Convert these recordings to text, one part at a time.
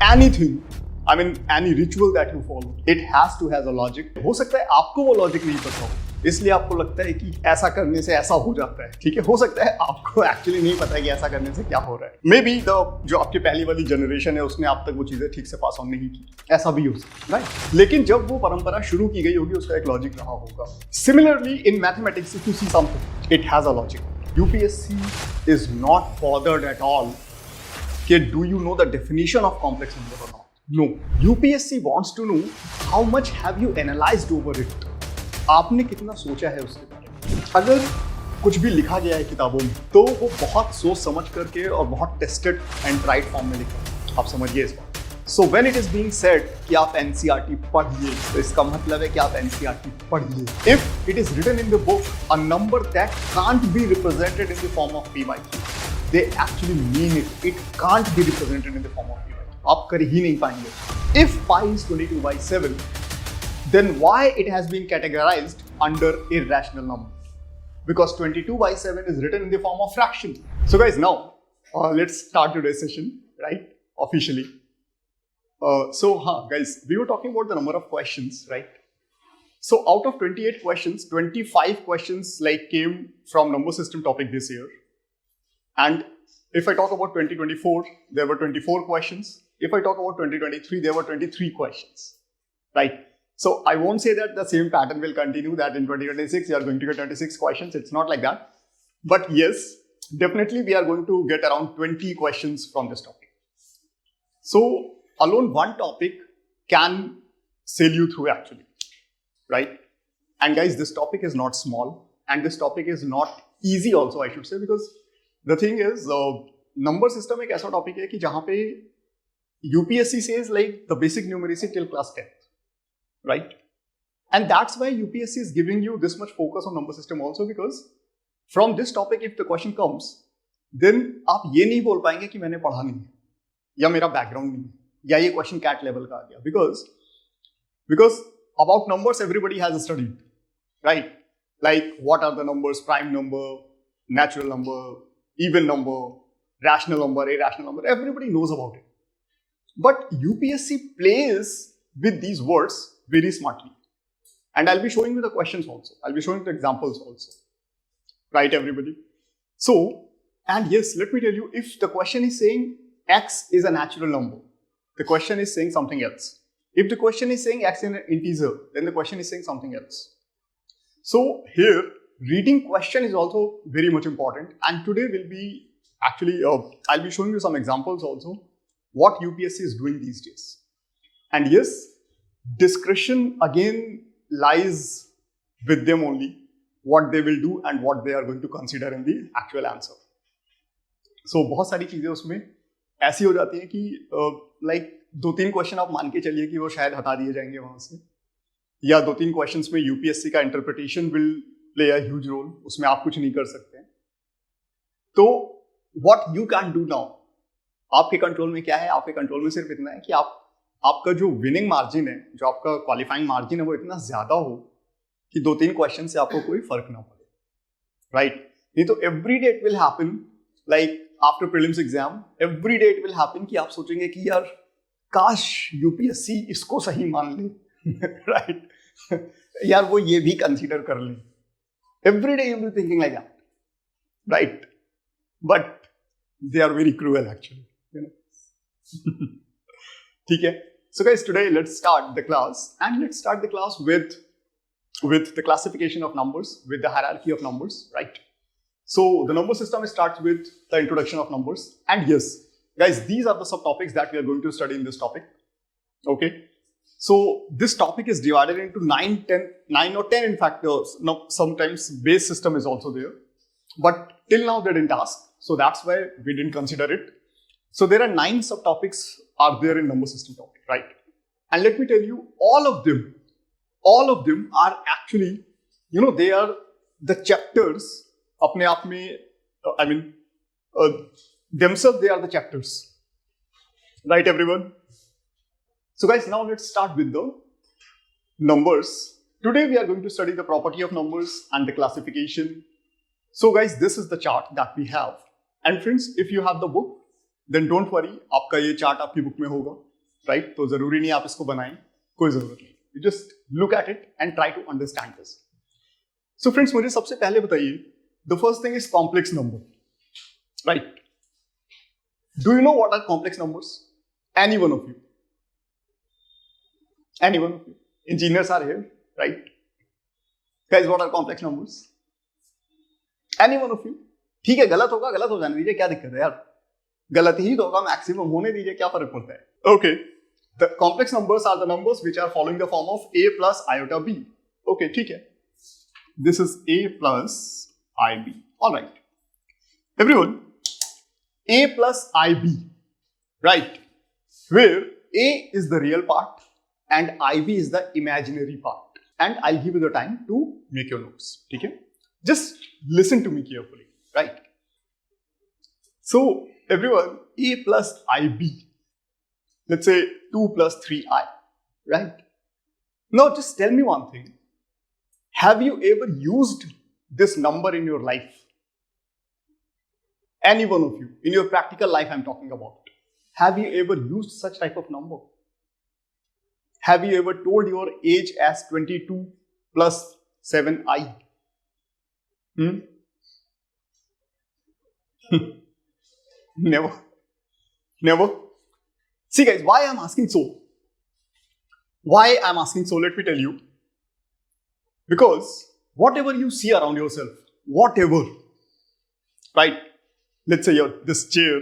anything, I mean any ritual that you follow, it has to has a logic. हो सकता है आपको वो लॉजिक नहीं पता हो, इसलिए आपको लगता है कि ऐसा करने से ऐसा हो जाता है, ठीक है। हो सकता है आपको एक्चुअली नहीं पता है कि ऐसा करने से क्या हो रहा है। मे बी जो आपकी पहली वाली जनरेशन है उसने आप तक वो चीजें ठीक से पास ऑन नहीं की, ऐसा भी हो सकता है, राइट। लेकिन जब वो परंपरा शुरू की गई होगी उसका एक लॉजिक रहा होगा। Similarly in mathematics if you see something, it has a logic. UPSC is not bothered at all कि do you know the definition of complex number or not? No. UPSC wants to know how much have you analyzed over it. आपने कितना सोचा है उसके बारे में। अगर कुछ भी लिखा गया है किताबों में तो वो बहुत सोच समझ करके और बहुत टेस्टेड एंड ट्राइड फॉर्म में लिखा है। आप समझिए इस बात। So when it is being said कि आप NCERT पढ़िए, तो इसका मतलब है कि आप NCERT पढ़िए। If it is written in the book a number that can't be represented in the form of P by Q, they actually mean it. It can't be represented in the form of P by Q. आप कर ही नहीं पाएंगे। If pi is 22 by 7, then why it has been categorized under irrational number? Because 22 by 7 is written in the form of fraction. So guys, now let's start today's session, right? Officially. Guys, we were talking about the number of questions, right? So out of 28 questions, 25 questions came from number system topic this year. And if I talk about 2024, there were 24 questions. If I talk about 2023, there were 23 questions, right? So I won't say that the same pattern will continue, that in 2026, you are going to get 26 questions. It's not like that. But yes, definitely we are going to get around 20 questions from this topic. So alone one topic can sail you through actually, right? And guys, this topic is not small. And this topic is not easy also, I should say, because the thing is, number system एक ऐसा topic है कि जहाँ पे UPSC says like the basic numeracy till class 10th, right? And that's why UPSC is giving you this much focus on number system also, because from this topic if the question comes, then आप ये नहीं बोल पाएंगे कि मैंने पढ़ा नहीं है या मेरा background नहीं है या ये question CAT level का आ गया, because about numbers everybody has studied, right? Like what are the numbers, prime number, natural number, even number, rational number, irrational number, everybody knows about it. But UPSC plays with these words very smartly. And I'll be showing you the questions also. I'll be showing you the examples also. Right, everybody? So, and yes, let me tell you, if the question is saying X is a natural number, the question is saying something else. If the question is saying X is an integer, then the question is saying something else. So here, reading question is also very much important, and today will be actually I'll be showing you some examples also what UPSC is doing these days. And yes, discretion again lies with them only, what they will do and what they are going to consider in the actual answer. So बहुत सारी चीजें उसमें ऐसी हो जाती हैं कि like 2-3 question आप मान के चलिए कि वो शायद हटा दिए जाएंगे वहां से, या 2-3 क्वेश्चंस में यूपीएससी का interpretation will play a huge role, उसमें आप कुछ नहीं कर सकते। तो what you can do now, आपके कंट्रोल में क्या है? आपके कंट्रोल में सिर्फ इतना है कि आपका जो विनिंग मार्जिन है, जो आपका क्वालिफाइंग मार्जिन है, वो इतना ज्यादा हो कि 2-3 क्वेश्चन से आपको कोई फर्क ना पड़े, राइट? नहीं तो every day it will happen, like after prelims exam every day it will happen कि आप सोचेंगे कि यार काश यूपीएससी इसको सही मान ले, राइट? यार वो ये भी कंसीडर कर ले। Every day you'll be thinking like that, right? But they are very cruel actually, you know. ठीक है? So guys, today let's start the class, and let's start the class with the classification of numbers, with the hierarchy of numbers, right? So the number system starts with the introduction of numbers, and yes, guys, these are the subtopics that we are going to study in this topic, okay? So this topic is divided into 9 or 10 in fact. Now sometimes base system is also there, but till now they didn't ask, so that's why we didn't consider it. So there are 9 subtopics are there in number system topic, right? And let me tell you, all of them are actually, you know, they are the chapters अपने आप में, I mean themselves they are the chapters, right everyone? So guys, now let's start with the numbers. Today we are going to study the property of numbers and the classification. So guys, this is the chart that we have. And friends, if you have the book, then don't worry, आपका ये chart आपकी book में होगा, right? तो जरूरी नहीं आप इसको बनाएं, कोई जरूरत नहीं, you just look at it and try to understand this. So friends, मुझे सबसे पहले बताइए, the first thing is complex number, right? Do you know what are complex numbers? Any one of you? Any one of you? Engineers are here, right? Guys, what are complex numbers? Any one of you? ठीक है, गलत होगा, गलत हो जाने दीजिए, क्या दिक्कत है यार? गलत ही तो होगा, मैक्सिमम होने दीजिए, क्या फर्क पड़ता है? Okay, the complex numbers are the numbers which are following the form of a plus iota b. Okay, ठीक है. This is a plus ib. All right. Everyone, a plus ib, right? Where a is the real part and IB is the imaginary part. And I'll give you the time to make your notes. Okay? Just listen to me carefully, right? So, everyone, A plus IB, let's say 2 plus 3I, right? Now, just tell me one thing. Have you ever used this number in your life? Any one of you, in your practical life I'm talking about. Have you ever used such type of number? Have you ever told your age as 22 plus 7i? Never. Never. See guys, why I'm asking so? Why I'm asking so, let me tell you. Because whatever you see around yourself, whatever, right? Let's say this chair,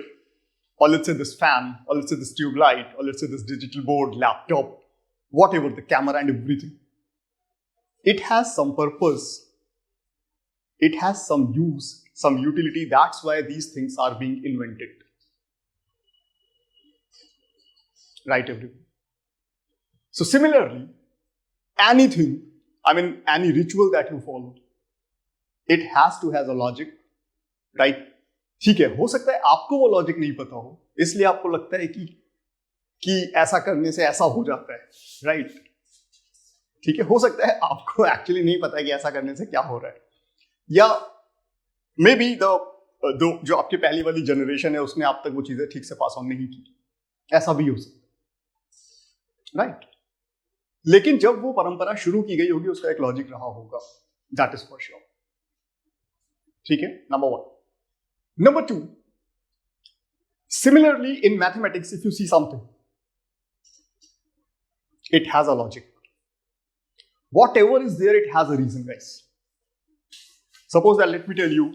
or let's say this fan, or let's say this tube light, or let's say this digital board, laptop, whatever, the camera and everything. It has some purpose. It has some use, some utility. That's why these things are being invented. Right, everyone? So similarly, anything, any ritual that you follow, it has to have a logic, right? ठीक है, हो सकता है आपको वो logic नहीं पता हो, इसलिए आपको लगता है कि ऐसा करने से ऐसा हो जाता है, राइट? ठीक है, हो सकता है आपको एक्चुअली नहीं पता है कि ऐसा करने से क्या हो रहा है, या मे बी जो आपकी पहली वाली जनरेशन है उसने आप तक वो चीजें ठीक से पास ऑन नहीं की, ऐसा भी हो सकता है, राइट? लेकिन जब वो परंपरा शुरू की गई होगी उसका एक लॉजिक रहा होगा, दैट इज फॉर श्योर. ठीक है, number one. Number two, similarly in mathematics, if you see something, it has a logic. Whatever is there, it has a reason, guys. Suppose that, let me tell you,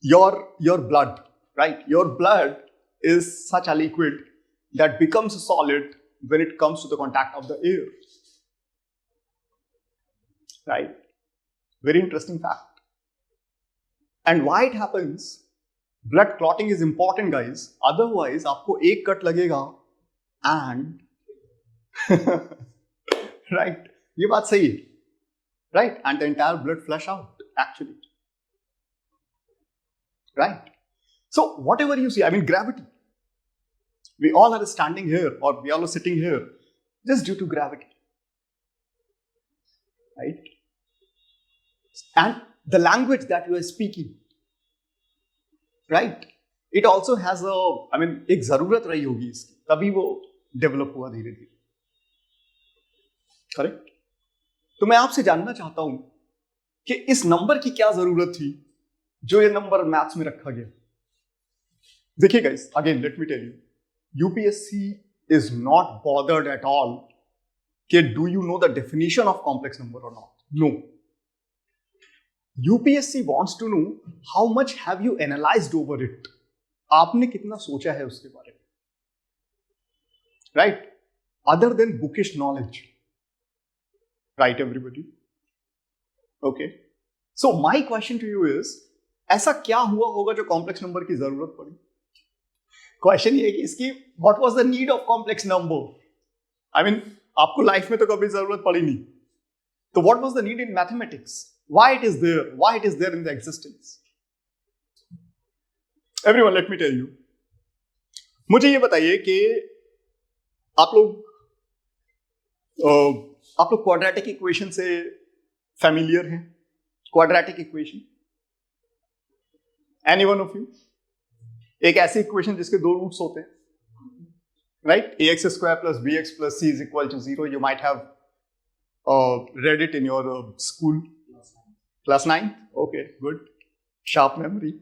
your blood, right? Your blood is such a liquid that becomes solid when it comes to the contact of the air, right? Very interesting fact. And why it happens? Blood clotting is important, guys. Otherwise, आपको एक cut लगेगा and right? ये बात सही है, right? And the entire blood flush out, actually, right? So whatever you see, gravity. We all are standing here, or we all are sitting here, just due to gravity, right? And the language that you are speaking, right? It also has एक जरूरत रही होगी इसकी, तभी वो develop हुआ धीरे धीरे, करेक्ट? तो मैं आपसे जानना चाहता हूं कि इस नंबर की क्या जरूरत थी जो ये नंबर मैथ्स में रखा गया. देखिए guys, again let me tell you, UPSC is not bothered at all कि do you know the definition of complex number और not. No, UPSC wants to know how much have you analyzed over it. आपने कितना सोचा है उसके बारे में, right? Other than bookish knowledge, right, everybody? Okay. So my question to you is, ऐसा क्या हुआ होगा जो कॉम्प्लेक्स नंबर की जरूरत पड़ी? क्वेश्चन ये है कि इसकी what was the need of complex number? आपको लाइफ में तो कभी जरूरत पड़ी नहीं, तो what was the need in mathematics? Why it is there? Why it is there in the existence? Everyone, let me tell you. मुझे ये बताइए कि आप लोग क्वाड्रेटिक इक्वेशन से फैमिलियर हैं? Quadratic equation, any one of you? एक ऐसी इक्वेशन जिसके दो रूट्स होते हैं, right? ax square plus bx plus c is equal to 0. You might have read it in your school. Class 9? Okay, good. Sharp memory.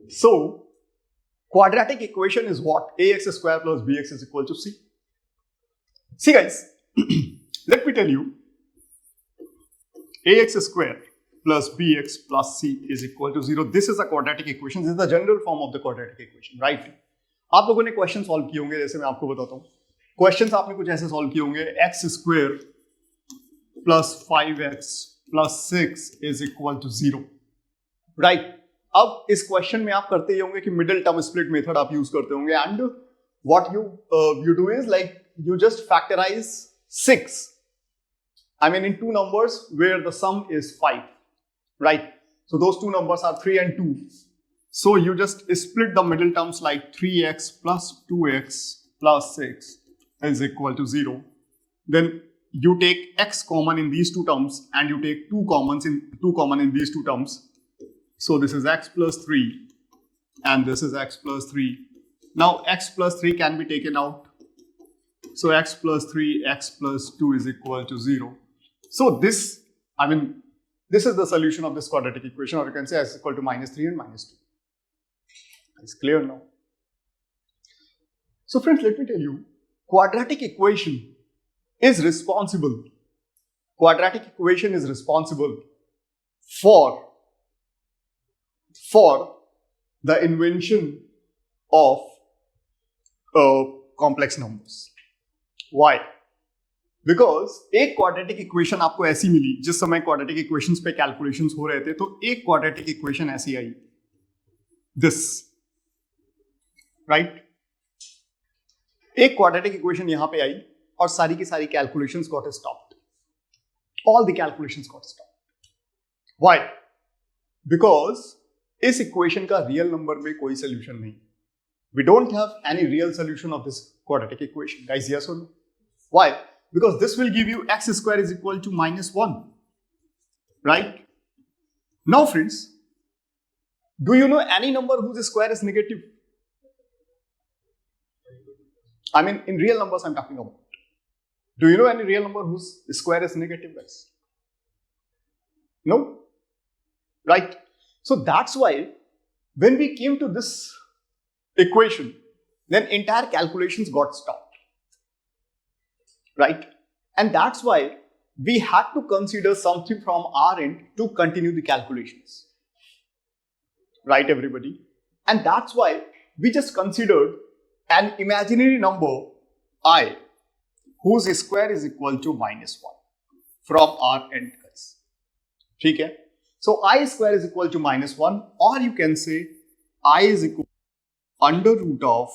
So, quadratic equation is what? ax square plus bx is equal to c. See guys, let me tell you, ax square plus bx plus c is equal to 0. This is a quadratic equation. This is the general form of the quadratic equation, right? आप लोगों ने question solve किए होंगे, जैसे मैं आपको बताता हूं. क्वेश्चंस आपने कुछ ऐसे सॉल्व किए होंगे, x square plus 5x plus 6 is equal to 0, right? अब इस क्वेश्चन में आप करते ही होंगे कि मिडिल टर्म स्प्लिट मेथड आप यूज करते होंगे, and what you do is like you just factorize 6. I mean in two numbers where the sum is 5, right? So those two numbers are 3 and 2. So you just split the middle terms like 3x plus 2x plus 6 is equal to 0. Then you take x common in these two terms and you take 2 common in these two terms. So this is x plus 3 and this is x plus 3. Now x plus 3 can be taken out. So x plus 3, x plus 2 is equal to 0. So this is the solution of this quadratic equation, or you can say x is equal to minus 3 and minus 2. It's clear now. So friends, let me tell you, quadratic equation is responsible for the invention of complex numbers. Why? Because एक quadratic equation आपको ऐसी मिली, जिस समय quadratic equations पे calculations हो रहे थे, तो एक क्वाड्रेटिक इक्वेशन ऐसी आई, दिस, राइट? एक क्वाड्रेटिक इक्वेशन यहां पे आई और सारी की सारी calculations got stopped. All the calculations got stopped. Why? Because इस इक्वेशन का रियल नंबर में कोई सोल्यूशन नहीं. We don't have any real solution of this quadratic equation. Guys, yes or no? Why? Because this will give you x square is equal to minus 1. Right? Now friends, do you know any number whose square is negative? I mean, in real numbers I'm talking about. Do you know any real number whose square is negative, guys? No? Right? So that's why when we came to this equation, then entire calculations got stopped, right? And that's why we had to consider something from our end to continue the calculations, right everybody? And that's why we just considered an imaginary number I whose square is equal to minus 1 from our end, guys. ठीक है? So I square is equal to minus 1, or you can say I is equal under root of,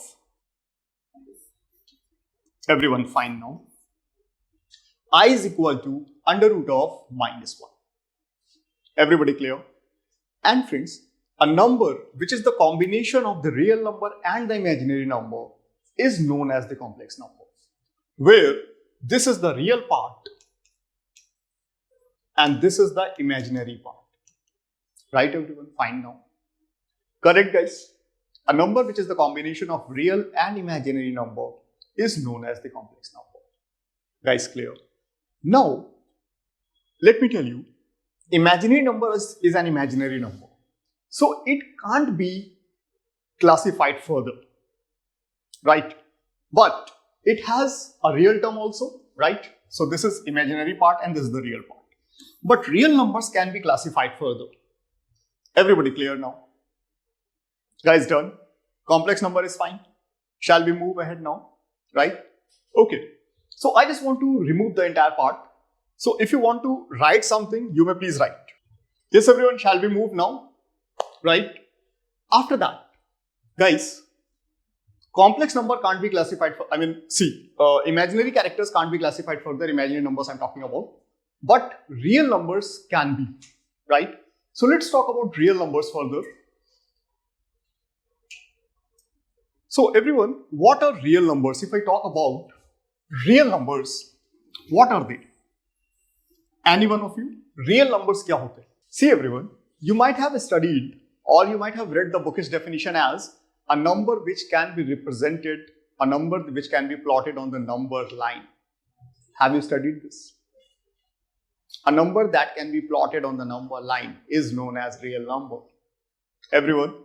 everyone fine now, I is equal to under root of minus 1. Everybody clear? And friends, a number which is the combination of the real number and the imaginary number is known as the complex number, where this is the real part and this is the imaginary part. Right everyone? Fine now. Correct guys? A number which is the combination of real and imaginary number is known as the complex number. Guys, clear? Now, let me tell you, imaginary number is an imaginary number. So it can't be classified further, right? But it has a real term also, right? So this is imaginary part and this is the real part. But real numbers can be classified further. Everybody clear now? Guys, done? Complex number is fine. Shall we move ahead now? Right? Okay. So I just want to remove the entire part. So if you want to write something, you may please write. Yes, everyone, shall we move now? Right? After that, guys, complex number can't be classified for, imaginary characters can't be classified further, imaginary numbers I'm talking about. But real numbers can be, right? So let's talk about real numbers further. So everyone, what are real numbers? If I talk about real numbers, what are they? Any one of you? Real numbers क्या होते हैं? See everyone, you might have studied or you might have read the bookish definition as a number which can be represented, a number which can be plotted on the number line. Have you studied this? A number that can be plotted on the number line is known as real number. Everyone,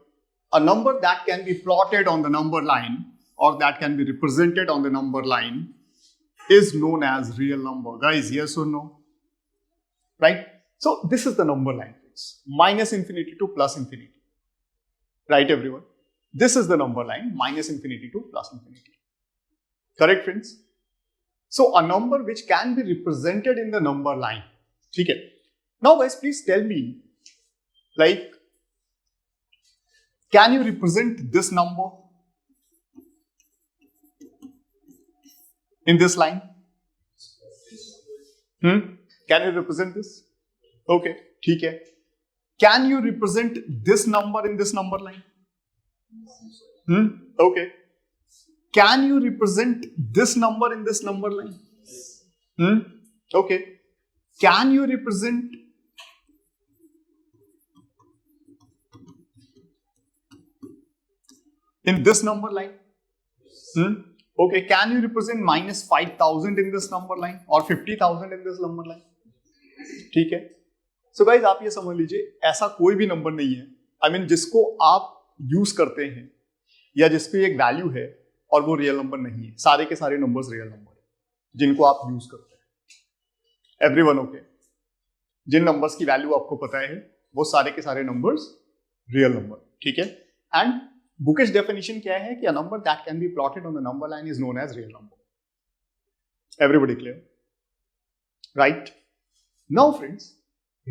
a number that can be plotted on the number line or that can be represented on the number line is known as real number. Guys, yes or no? Right? So this is the number line, minus infinity to plus infinity. Right, everyone? This is the number line, minus infinity to plus infinity. Correct, friends? So a number which can be represented in the number line. Okay. Now, guys, please tell me, like, can you represent this number in this line? Can you represent this? Okay, ठीक है. Can you represent this number in this number line? Okay. Can you represent this number in this number line? Okay. Can you represent in this number line? Okay. Can you represent minus 5,000 in this number line or 50,000 in this number line? ठीक है. So guys, आप ये समझ लीजिए, ऐसा कोई भी number नहीं है, I mean, जिसको आप यूज करते हैं या जिस पे एक वैल्यू है और वो रियल नंबर नहीं है. सारे के सारे नंबर्स रियल नंबर है जिनको आप यूज करते हैं. Everyone okay? जिन नंबर्स की वैल्यू आपको पता है वो सारे के सारे नंबर्स रियल नंबर. ठीक है. एंड बुकिश डेफिनेशन क्या है कि a number that can be plotted on the number line is known as real number. Everybody clear? Right. Now friends,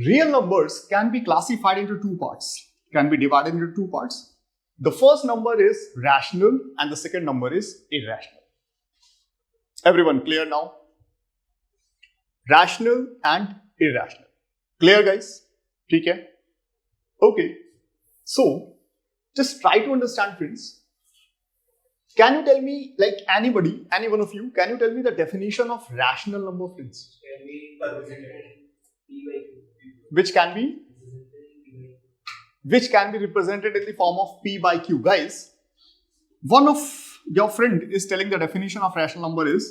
real numbers can be classified into two parts, can be divided into two parts. The first number is rational and the second number is irrational. Everyone clear now? Rational and irrational. Clear, guys? ठीक है? Okay. So, just try to understand, friends. Can you tell me, like anybody, any one of you, can you tell me the definition of rational number, friends? Which can be represented in the form of p by q. Guys, one of your friend is telling the definition of rational number is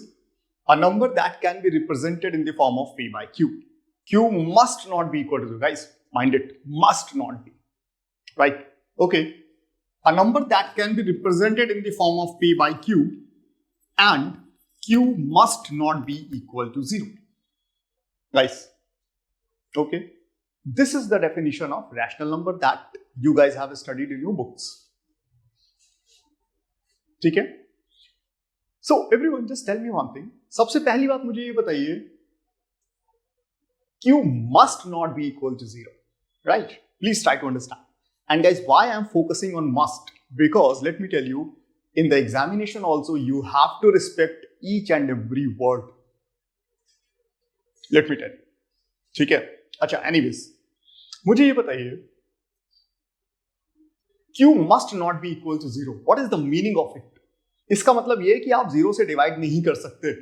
a number that can be represented in the form of p by q. Q must not be equal to 0, guys. Mind it, must not be. Right? Okay. A number that can be represented in the form of p by q and q must not be equal to 0. Guys, okay. This is the definition of rational number that you guys have studied in your books. ठीक है? So everyone, just tell me one thing. सबसे पहली बात मुझे ये बताइए, Q must not be equal to 0, right? Please try to understand. And guys, why I am focusing on must? Because let me tell you, in the examination also you have to respect each and every word. Let me tell you. ठीक है? अच्छा, anyways मुझे ये बताइए, Q must not be equal to 0. What is the meaning of it? इसका मतलब ये है कि आप 0 से डिवाइड नहीं कर सकते,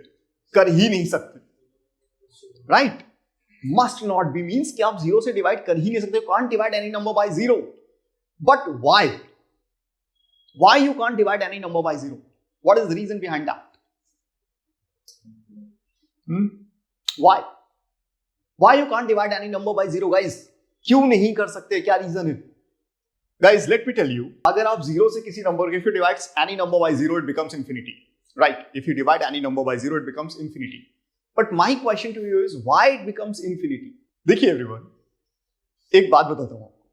कर ही नहीं सकते. Right? Must not be means कि आप 0 से डिवाइड कर ही नहीं सकते. Can't divide any number by 0. But why? Why you can't divide any number by 0? What is the reason behind that? Why? Why you can't divide any number by 0, guys? क्यों नहीं कर सकते? क्या रीजन है? Guys, let me tell you, अगर आप 0 से किसी number, if you divide any number by 0, it becomes infinity. Right? If you divide any number by 0, it becomes infinity. But my question to you is, why it becomes infinity? देखिए everyone, एक बात बताता हूं आपको.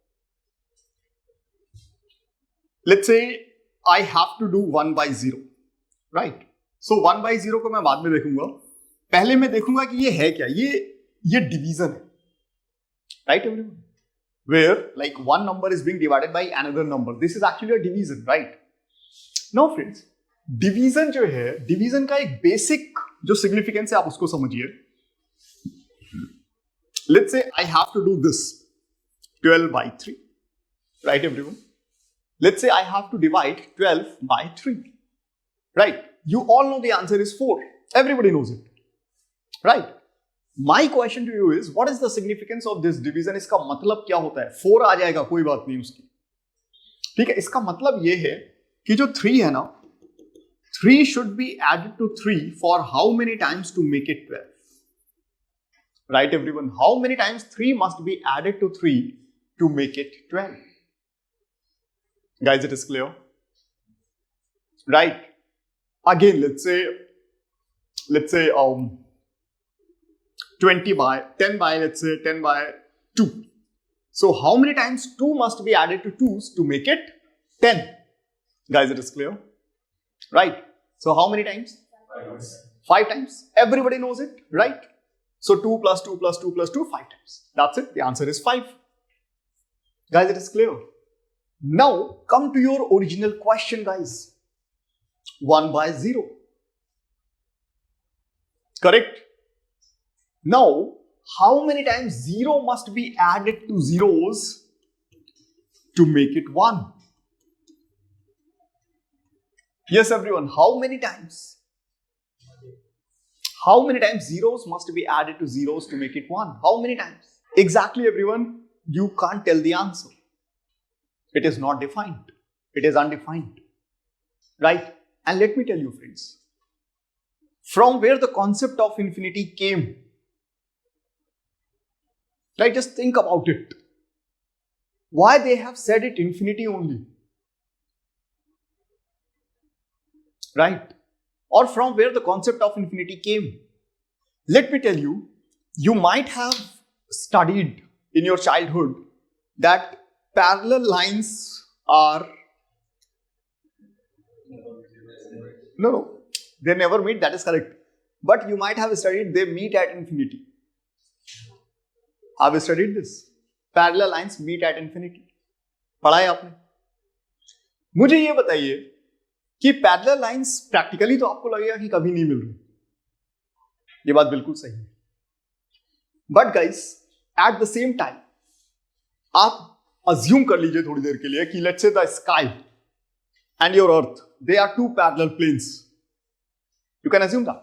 Let's say I have to do 1 by 0. Right? So 1 by 0 को मैं बाद में देखूंगा. पहले मैं देखूंगा कि ये है क्या. ये डिवीजन है. Right, everyone? Where like one number is being divided by another number. This is actually a division, right? Now friends, division जो है, division का एक basic जो significance है आप उसको समझिए. Let's say I have to do this 12 by 3. Right, everyone? Let's say I have to divide 12 by 3. Right? You all know the answer is 4. Everybody knows it. Right? My question to you is, what is the significance of this division? इसका मतलब क्या होता है? 4 आ जाएगा, कोई बात नहीं उसकी. ठीक है, इसका मतलब ये है कि जो 3 है ना, 3 should be added to 3 for how many times to make it 12? Right, everyone? How many times 3 must be added to 3 to make it 12? Guys, it is clear? Right. Again, let's say 20 by 10 by, let's say 10 by 2. So how many times 2 must be added to 2s to make it 10? Guys, it is clear? Right. So how many times? 5 times. Everybody knows it, right? So 2 plus 2 plus 2 plus 2, 5 times. That's it. The answer is 5. Guys, it is clear. Now come to your original question, guys. 1 by 0. Correct? Now, how many times 0 must be added to zeros to make it 1? Yes, everyone. How many times? How many times zeros must be added to zeros to make it 1? How many times? Exactly, everyone. You can't tell the answer. It is not defined. It is undefined. Right? And let me tell you, friends, from where the concept of infinity came. Right? Just think about it. Why they have said it infinity only? Right? Or from where the concept of infinity came? Let me tell you, you might have studied in your childhood that parallel lines are... No, they never meet, that is correct. But you might have studied they meet at infinity. Have you studied this? Parallel lines meet at infinity. पढ़ा है आपने? मुझे ये बताइए कि parallel lines practically तो आपको लगेगा कि कभी नहीं मिल रही. ये बात बिल्कुल सही है. But guys, at the same time आप अज्यूम कर लीजिए थोड़ी देर के लिए कि let's say the sky and your earth, they are two parallel planes. You can assume that,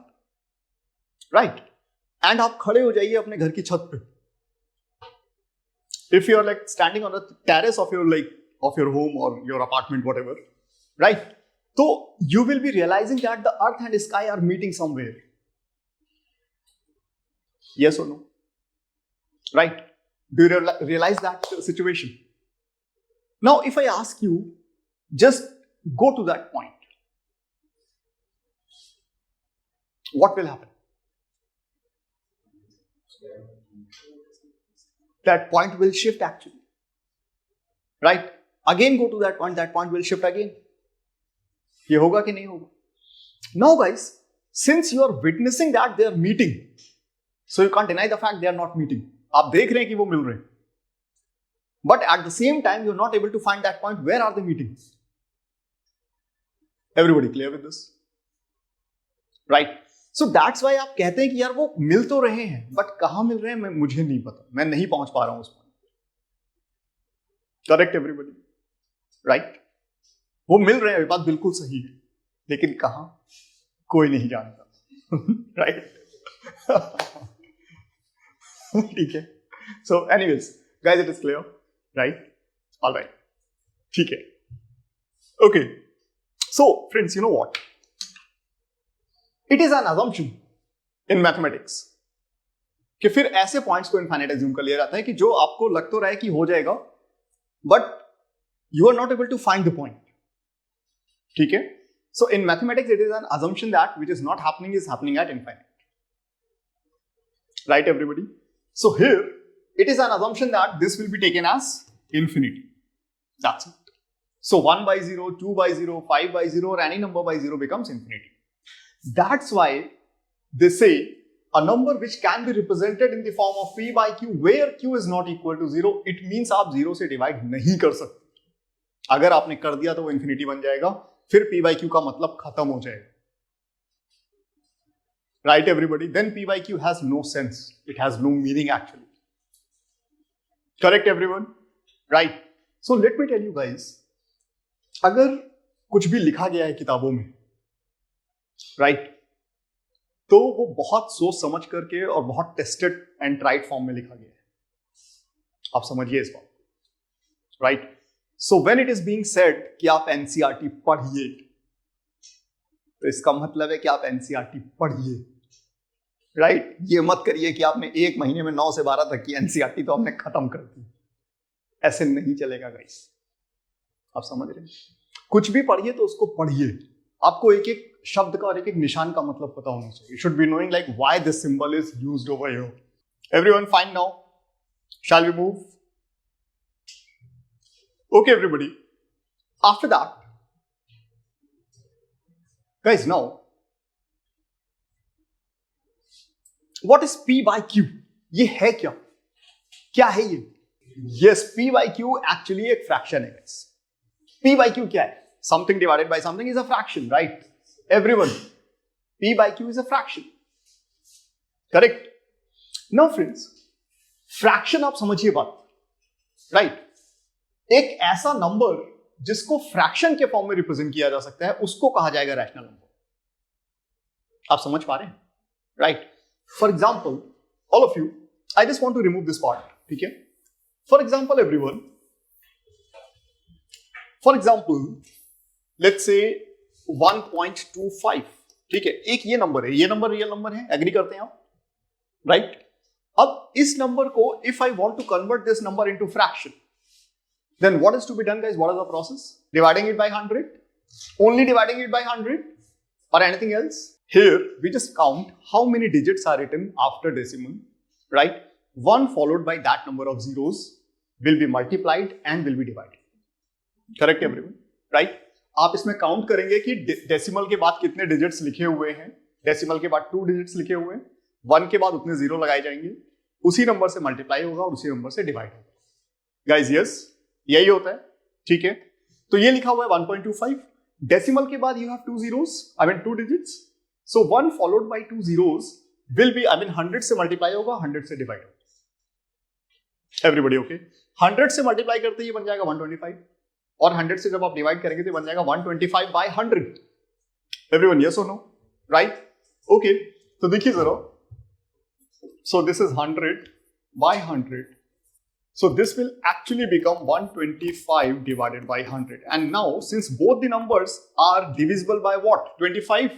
right? And आप खड़े हो जाइए अपने घर की छत पे. If you are like standing on the terrace of your home or your apartment, whatever, right? So you will be realizing that the earth and sky are meeting somewhere. Yes or no? Right? Do you realize that situation? Now, if I ask you, just go to that point, what will happen? That point will shift actually. Right? Again go to that point will shift again. ये होगा कि नहीं होगा? Now guys, since you are witnessing that they are meeting, so you can't deny the fact they are not meeting. आप देख रहे हैं कि वो मिल रहे हैं. But at the same time, you're not able to find that point. Where are they meeting? Everybody clear with this? Right? So that's why आप कहते हैं कि यार वो मिल तो रहे हैं, बट कहां मिल रहे हैं मुझे नहीं पता, मैं नहीं पहुंच पा रहा हूं उस पॉइंट. Correct everybody? राइट? वो मिल रहे हैं, बात बिल्कुल सही है, लेकिन कहां कोई नहीं जानता. राइट? ठीक है. So anyways guys, it is clear, right? Alright, ठीक है. Okay, so friends, you know what, it is an assumption in mathematics कि फिर ऐसे पॉइंट्स को इनफाइनाइट अज्यूम कर लिया जाता है कि जो आपको लग तो रहा है कि हो जाएगा, but you are not able to find the point. ठीक है? So in mathematics it is an assumption that which is not happening is happening at infinite. Right, everybody? So here it is an assumption that this will be taken as infinity. That's it. So 1 by 0, 2 by 0, 5 by 0, or any number by 0 becomes infinity. That's why they say a number which can be represented in the form of p by q where q is not equal to 0, it means आप 0 से divide नहीं कर सकते. अगर आपने कर दिया तो वो इंफिनिटी बन जाएगा, फिर p by q का मतलब खत्म हो जाएगा. Right, everybody? Then p by q has no sense. It has no meaning actually. Correct, everyone? Right? So let me tell you guys, अगर कुछ भी लिखा गया है किताबों में, राइट, तो वो बहुत सोच समझ करके और बहुत टेस्टेड एंड ट्राइड फॉर्म में लिखा गया है. आप समझिए इस बात, right? So when it is being said कि आप एनसीईआरटी पढ़िए, तो इसका मतलब है कि आप एनसीईआरटी पढ़िए, राइट? ये मत करिए कि आपने एक महीने में 9 से 12 तक की एनसीईआरटी तो आपने खत्म कर दी। ऐसे नहीं चलेगा गाइस, आप समझ रहे हैं? कुछ भी पढ़िए तो उसको पढ़िए, आपको एक एक शब्द का और एक एक निशान का मतलब पता होना चाहिए. You should be knowing like why this symbol is used over here. Everyone fine now? Shall we move? Okay, everybody. After that, guys, now what is P by Q? ये है क्या? क्या है ये? Yes, P by Q actually एक fraction है guys. P by Q क्या है? Something divided by something is a fraction, right? Everyone, P by Q is a fraction. Correct? Now friends, fraction आप समझिए बात, right? एक ऐसा नंबर जिसको फ्रैक्शन के फॉर्म में रिप्रेजेंट किया जा सकता है उसको कहा जाएगा रैशनल नंबर. आप समझ पा रहे हैं? Right? For example, all of you, I just want to remove this part. ठीक है? For example everyone, for example let's say 1.25. ठीक है? एक ये नंबर है, ये नंबर रियल नंबर है, एग्री करते हैं आप? राइट? अब इस नंबर को if I want to convert this number into fraction, then what is to be done guys? What is the process? Dividing it by 100? Only dividing it by 100 or anything else? Here we just count how many digits are written after decimal, right? One followed by that number of zeros will be multiplied and will be divided. Correct everyone? Right? आप इसमें count करेंगे कि decimal के बाद कितने digits लिखे हुए हैं. डेसिमल के बाद 2 डिजिट्स लिखे हुए हैं, 1 के बाद उतने जीरो लगाए जाएंगे, उसी नंबर से मल्टीप्लाई होगा और उसी नंबर से डिवाइड होगा. गाइज यस, यही होता है. ठीक है? तो ये लिखा हुआ है 1.25. डेसिमल के बाद you have 2 zeros, I mean 2 digits. So 1 followed by 2 zeros will be, I mean 100 से मल्टीप्लाई होगा, 100 से डिवाइड होगा. Everybody okay? 100 से मल्टीप्लाई करते ही बन जाएगा 125 और 100 से जब आप डिवाइड करेंगे तो बन जाएगा 125 बाय 100. एवरीवन यस और नो? राइट? ओके, तो देखिए जरा. So this is 100 by 100. So this will actually become 125 divided by 100. And now, since both the numbers are divisible by what? 25,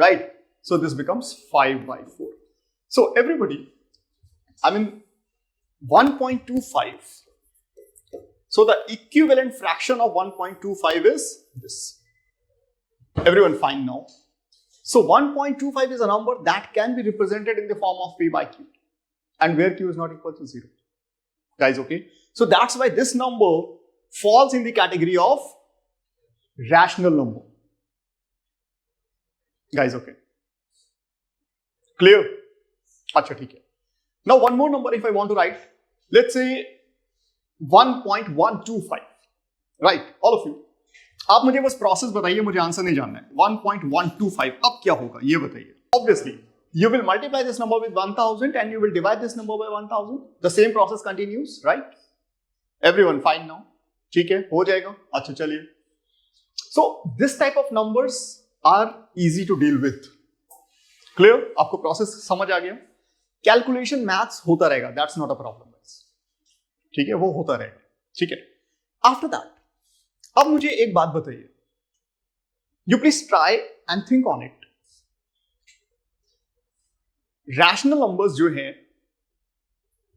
right? So this becomes 5 by 4. So everybody, I mean 1.25. So the equivalent fraction of 1.25 is this. Everyone fine now? So 1.25 is a number that can be represented in the form of P by Q. And where Q is not equal to 0. Guys, okay? So that's why this number falls in the category of rational number. Guys, okay? Clear? Acha, theek hai. Now one more number if I want to write. Let's say 1.125. Right? All of you. आप मुझे बस process बताइए, मुझे answer नहीं जानना है. 1.125 अब क्या होगा ये बताइए. Obviously, you will multiply this number with 1000 and you will divide this number by 1000. The same process continues, right? Everyone fine now? ठीक है, हो जाएगा. अच्छा चलिए. So this type of numbers are easy to deal with. Clear? आपको process समझ आ गया? Calculation maths होता रहेगा. That's not a problem. ठीक है, वो होता रहेगा. ठीक है. After that, अब मुझे एक बात बताइए. You please try and think on it. Rational numbers जो हैं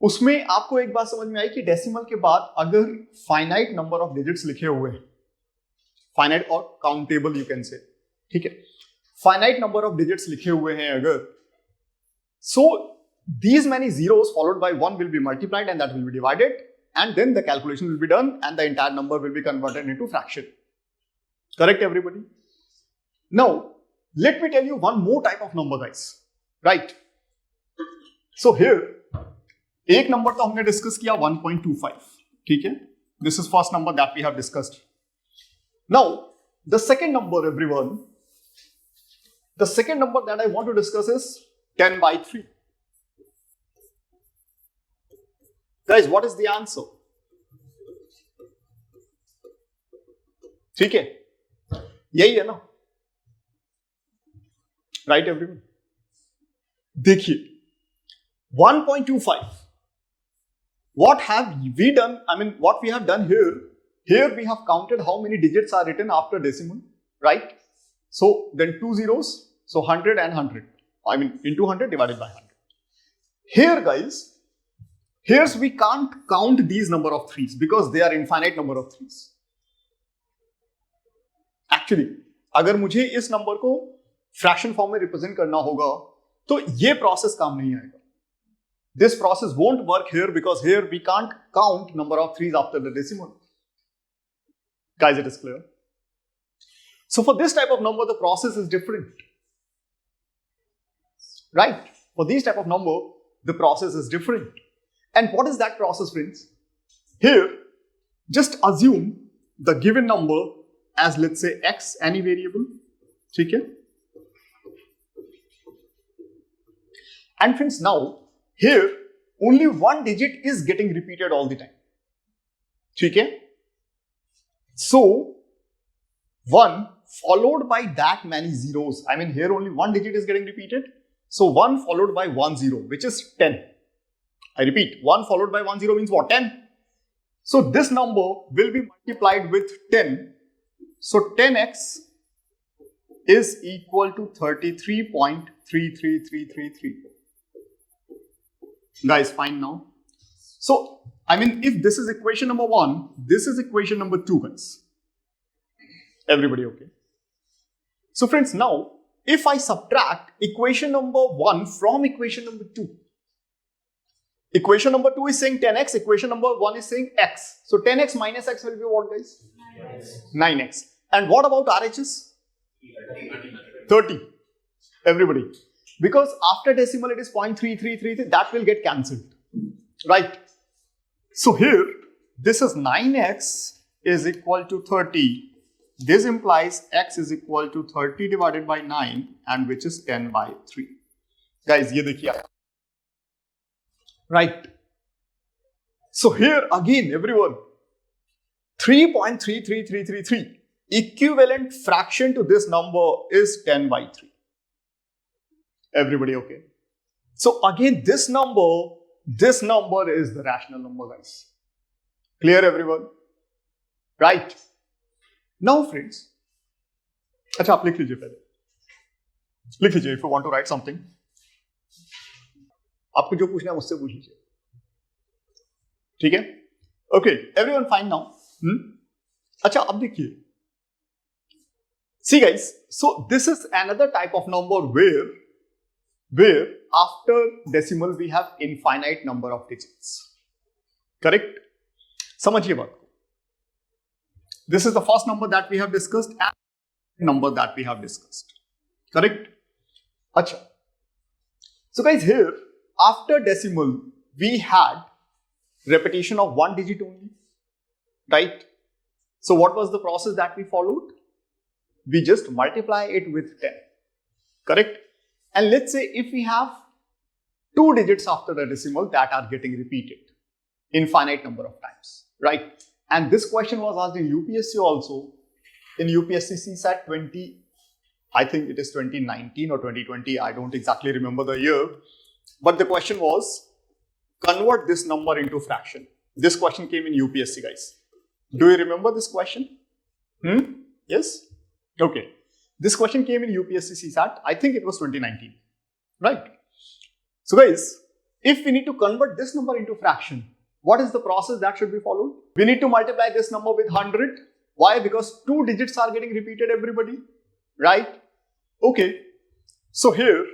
उसमें आपको एक बात समझ में आई कि डेसिमल के बाद अगर फाइनाइट नंबर ऑफ डिजिट्स लिखे हुए हैं, फाइनाइट और काउंटेबल यू कैन से, ठीक है, फाइनाइट नंबर ऑफ डिजिट्स लिखे हुए हैं अगर, सो these many zeros followed by 1 will be multiplied and that will be divided and then the calculation will be done and the entire number will be converted into fraction. Correct everybody? Now let me tell you one more type of number guys, right? So here एक number तो हमने discuss किया 1.25. ठीक है? This is first number that we have discussed. Now the second number everyone, the second number that I want to discuss is 10 by 3. Guys, what is the answer? ठीक है, यही है ना? Right everyone? देखिए 1.25. What have we done? I mean, what we have done here here we have counted how many digits are written after decimal, right? So then 2 zeros, so 100 and 100. I mean into 100 divided by 100. Here guys, here's we can't count these number of 3s because they are infinite number of 3s. Actually, अगर मुझे इस number को fraction form में represent करना होगा तो ये process काम नहीं आएगा. This process won't work here because here we can't count number of 3s after the decimal. Guys, it is clear? So for this type of number, the process is different. Right? For this type of number, the process is different. And what is that process, friends? Here, just assume the given number as, let's say, x, any variable. Okay? And friends, now, here, only one digit is getting repeated all the time. Okay? So, 1 followed by that many zeros. I mean, here only one digit is getting repeated. So, 1 followed by 1 0, which is 10. I repeat, 1 followed by 1 0 means what? 10. So, this number will be multiplied with 10. So, 10x is equal to 33.33333. Guys, fine now. So, I mean, if this is equation number 1, this is equation number 2, guys. Everybody okay? So, friends, now, if I subtract equation number 1 from equation number 2, equation number 2 is saying 10x, equation number 1 is saying x. So, 10x minus x will be what, guys? 9x. And what about RHS? 30. Everybody. Because after decimal it is 0.3333, that will get cancelled. Right? So here, this is 9x is equal to 30. This implies x is equal to 30 divided by 9 and which is 10 by 3. Guys, ye dekhiye. Right? So here again, everyone, 3.33333. Equivalent fraction to this number is 10 by 3. Everybody okay? So again, this number is the rational number, guys. Clear, everyone? Right? Now, friends, अच्छा आप लिख लीजिए पहले. लिख लीजिए if you want to write something. आपको जो पूछना है मुझसे पूछ लीजिए. ठीक है? Okay, everyone fine now? अच्छा अब देखिए. See guys, so this is another type of number where after decimal we have infinite number of digits. Correct? समझिए बात को. This is the first number that we have discussed and number that we have discussed. Correct? Acha. So guys, here after decimal we had repetition of one digit only. Right? So what was the process that we followed? We just multiply it with 10. Correct? And let's say if we have 2 digits after the decimal that are getting repeated infinite number of times, right? And this question was asked in UPSC also. In UPSC CSAT 20, I think it is 2019 or 2020, I don't exactly remember the year. But the question was, convert this number into fraction. This question came in UPSC, guys. Do you remember this question? Yes? Okay. This question came in UPSC CSAT. I think it was 2019. Right? So guys, if we need to convert this number into fraction, what is the process that should be followed? We need to multiply this number with 100. Why? Because 2 digits are getting repeated, everybody. Right? Okay. So here,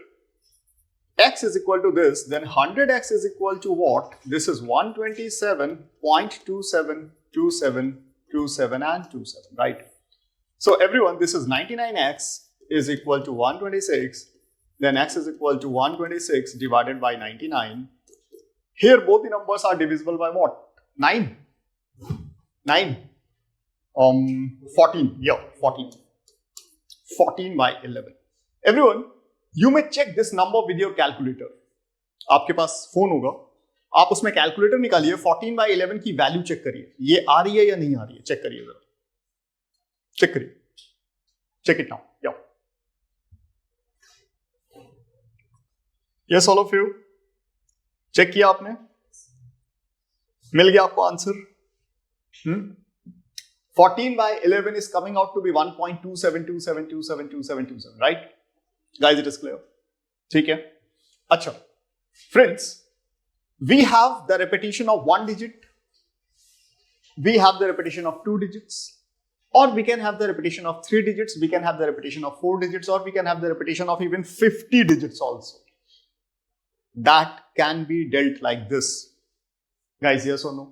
x is equal to this. Then 100x is equal to what? This is 127.272727 and 27. Right? So everyone, this is 99x is equal to 126. Then x is equal to 126 divided by 99. Here both the numbers are divisible by what? 9. 9. 14. Yeah, 14. 14 by 11. Everyone, you may check this number with your calculator. आपके पास phone होगा, आप उसमें calculator निकालिए, 14 by 11 की value check करिए, ये आ रही है या नहीं आ रही है, चेक करिए जरा. चेक करिए. Check it now. Yeah. Yes, all of you. Check किया आपने? मिल गया आपको answer? 14 by 11 is coming out to be 1.2727272727, right? Guys, it is clear. ठीक है? अच्छा. Friends, we have the repetition of 1 digit, we have the repetition of 2 digits, or we can have the repetition of 3 digits, we can have the repetition of 4 digits, or we can have the repetition of even 50 digits also. That can be dealt like this. Guys, yes or no?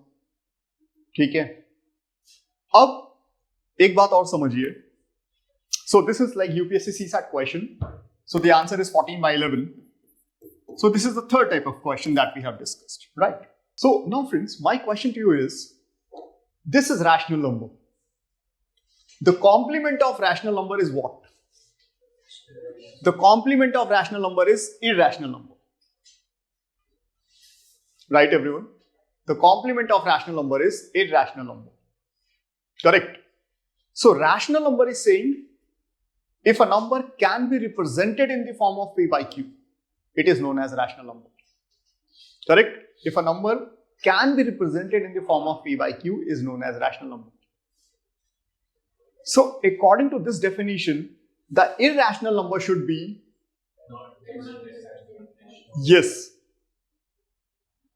ठीक है? अब एक बात और समझिए. So this is like UPSC CSAT question. So the answer is 14 by 11. So this is the third type of question that we have discussed, right? So now friends, my question to you is, this is rational number. The complement of rational number is what? The complement of rational number is irrational number. Right, everyone? The complement of rational number is irrational number. Correct? So rational number is saying, if a number can be represented in the form of P by Q, it is known as rational number. Correct? If a number can be represented in the form of P by Q is known as rational number. So according to this definition, the irrational number should be, yes,